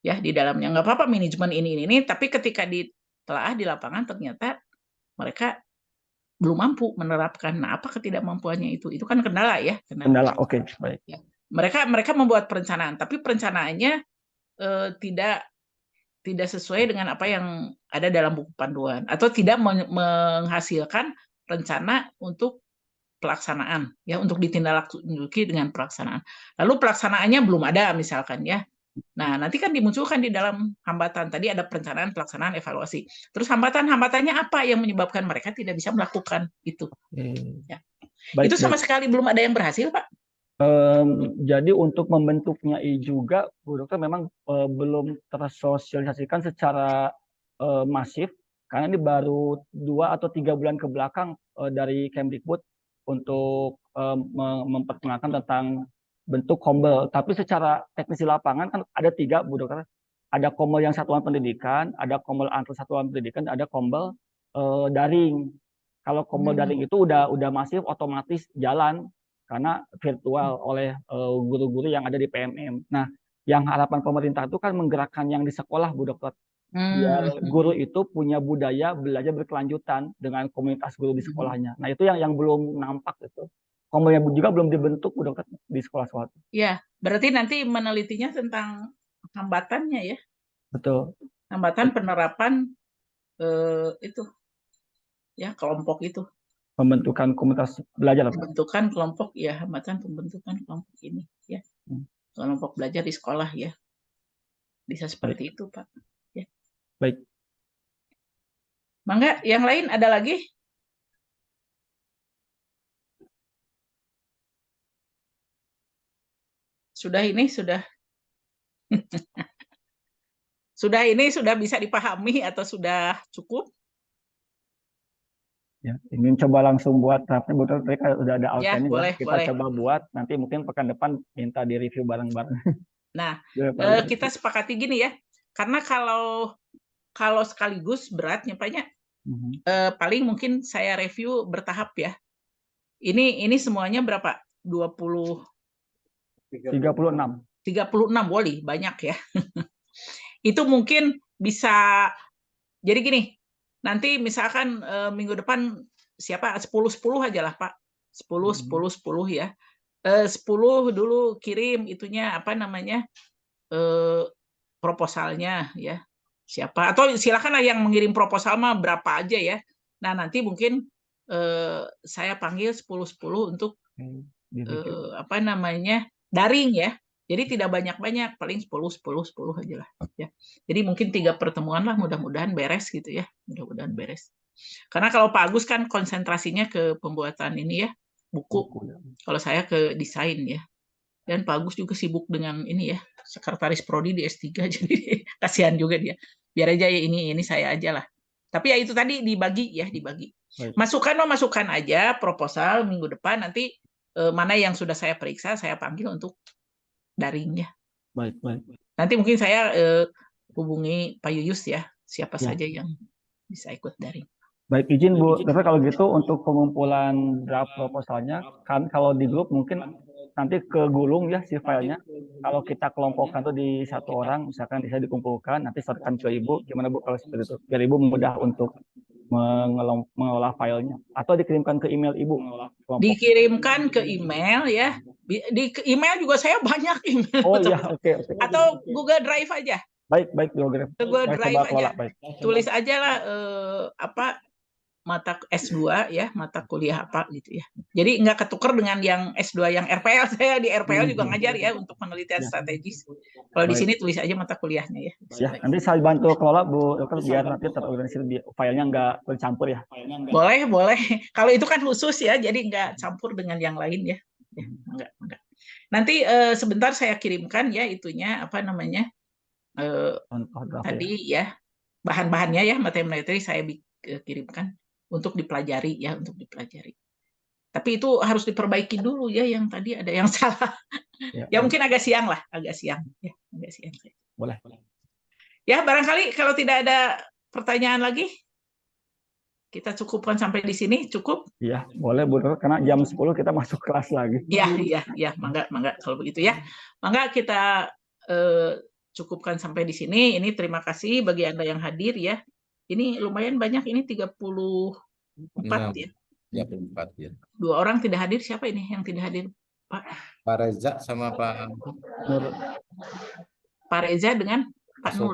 A: Ya, di dalamnya nggak apa-apa manajemen ini, tapi ketika ditelaah di lapangan ternyata mereka belum mampu menerapkan. Nah, apa ketidakmampuannya itu? Itu kan kendala ya.
I: Kendala, oke, baik.
A: Ya. Mereka membuat perencanaan, tapi perencanaannya tidak sesuai dengan apa yang ada dalam buku panduan, atau tidak menghasilkan rencana untuk pelaksanaan, ya, untuk ditindaklanjuti dengan pelaksanaan. Lalu pelaksanaannya belum ada misalkan ya. Nah, nanti kan dimunculkan di dalam hambatan. Tadi ada perencanaan, pelaksanaan, evaluasi. Terus hambatannya apa yang menyebabkan mereka tidak bisa melakukan itu? Ya. Itu sama sekali belum ada yang berhasil, Pak.
I: Jadi untuk membentuknya juga, Bu Dokter, memang belum tersosialisasikan secara masif, karena ini baru 2 atau 3 bulan ke belakang dari Kemdikbud untuk memperkenalkan tentang bentuk Kombel. Tapi secara teknis di lapangan kan ada 3, Bu Dokter. Ada Kombel yang satuan pendidikan, ada Kombel antar satuan pendidikan, ada Kombel daring. Kalau Kombel daring itu udah masif, otomatis jalan karena virtual oleh guru-guru yang ada di PMM. Nah, yang harapan pemerintah itu kan menggerakkan yang di sekolah, Bu Dokter. Biar guru itu punya budaya belajar berkelanjutan dengan komunitas guru di sekolahnya. Nah, itu yang belum nampak itu. Kombelnya juga belum dibentuk, Bu Dokter, di sekolah-sekolah.
A: Iya, berarti nanti menelitinya tentang hambatannya ya.
I: Betul.
A: Hambatan penerapan itu ya, kelompok itu.
I: Pembentukan komunitas belajar.
A: Pembentukan kelompok ya, hambatan pembentukan kelompok ini ya. Kelompok belajar di sekolah ya. Bisa seperti itu, Pak. Ya.
I: Baik.
A: Mangga, yang lain ada lagi? Sudah bisa dipahami atau sudah cukup?
I: Ya, ingin coba langsung buat draftnya, Bu Dokter, tadi udah ada outline-nya,
A: boleh,
I: kita coba buat, nanti mungkin pekan depan minta di review bareng-bareng.
A: Nah, kita sepakati gini ya, karena kalau sekaligus berat nyampainya, paling mungkin saya review bertahap ya. Ini semuanya berapa? 20
I: 36.
A: 36 boleh banyak ya. Itu mungkin bisa, jadi gini, nanti misalkan minggu depan siapa 10 aja lah Pak, 10 ya. 10 dulu kirim itunya apa namanya proposalnya ya, siapa, atau silakanlah yang mengirim proposal mah berapa aja ya. Nah nanti mungkin saya panggil 10 untuk apa namanya daring ya. Jadi tidak banyak-banyak, paling 10 aja lah ya. Jadi mungkin 3 pertemuan lah, mudah-mudahan beres gitu ya. Mudah-mudahan beres. Karena kalau Pak Agus kan konsentrasinya ke pembuatan ini ya, buku. Kalau saya ke desain ya. Dan Pak Agus juga sibuk dengan ini ya, sekretaris prodi di S3 jadi kasihan juga dia. Biar aja ya ini saya aja lah. Tapi ya itu tadi dibagi ya, dibagi. Masukan aja proposal minggu depan, nanti mana yang sudah saya periksa saya panggil untuk daringnya.
I: Baik.
A: Nanti mungkin saya hubungi Pak Yuyus ya, siapa saja yang bisa ikut daring.
I: Baik, izin Bu, tapi kalau gitu untuk pengumpulan draft proposalnya, kan kalau di grup mungkin nanti kegulung ya si filenya. Kalau kita kelompokkan tuh di satu orang, misalkan bisa dikumpulkan, nanti serahkan ke Ibu. Gimana Bu kalau seperti itu? Biar Ibu mudah untuk mengelola filenya. Atau dikirimkan ke email Ibu?
A: Dikirimkan ke email ya. Di email juga saya banyak email.
I: Oh iya, oke.
A: Atau Google Drive aja.
I: Baik, Google
A: Drive aja.
I: Baik.
A: Tulis aja lah apa mata S2 ya, mata kuliah apa gitu ya. Jadi nggak ketuker dengan yang S2 yang RPL. Saya di RPL juga ngajar ya untuk penelitian strategis. Kalau di sini tulis aja mata kuliahnya ya.
I: Ya, nanti saya bantu kelola Bu Dokter biar nanti terorganisir filenya nggak bercampur ya.
A: Boleh. Kalau itu kan khusus ya, jadi nggak campur dengan yang lain ya. Enggak. Nanti sebentar saya kirimkan ya itunya apa namanya tadi ya bahan-bahannya ya, materi-materi saya kirimkan untuk dipelajari ya, untuk dipelajari. Tapi itu harus diperbaiki dulu ya, yang tadi ada yang salah. Ya mungkin agak siang ya, agak siang.
I: Boleh.
A: Ya barangkali kalau tidak ada pertanyaan lagi, kita cukupkan sampai di sini, cukup?
I: Iya, boleh Bu, karena jam 10 kita masuk kelas lagi.
A: Iya, mangga kalau begitu ya. Mangga kita cukupkan sampai di sini. Ini terima kasih bagi Anda yang hadir ya. Ini lumayan banyak, ini 34 ya.
B: 34 ya.
A: 2 orang tidak hadir, siapa ini yang tidak hadir?
B: Pak Reza sama Pak
I: Nur.
A: Pak Reza dengan Pak Nur.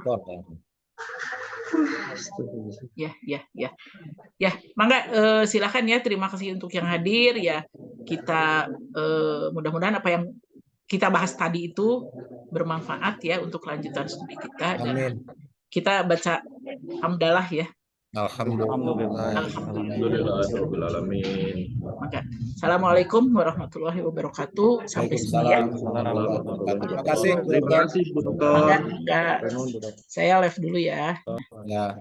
A: Ya, mangga silakan ya. Terima kasih untuk yang hadir ya. Kita mudah-mudahan apa yang kita bahas tadi itu bermanfaat ya untuk lanjutan studi kita. Dan kita baca hamdalah ya.
C: Alhamdulillahirobbilalamin.
A: Maka assalamualaikum warahmatullahi wabarakatuh. Sampai sini ya.
B: Terima kasih.
C: Terima kasih Bu Dokter.
A: Saya live dulu ya.
B: Ya.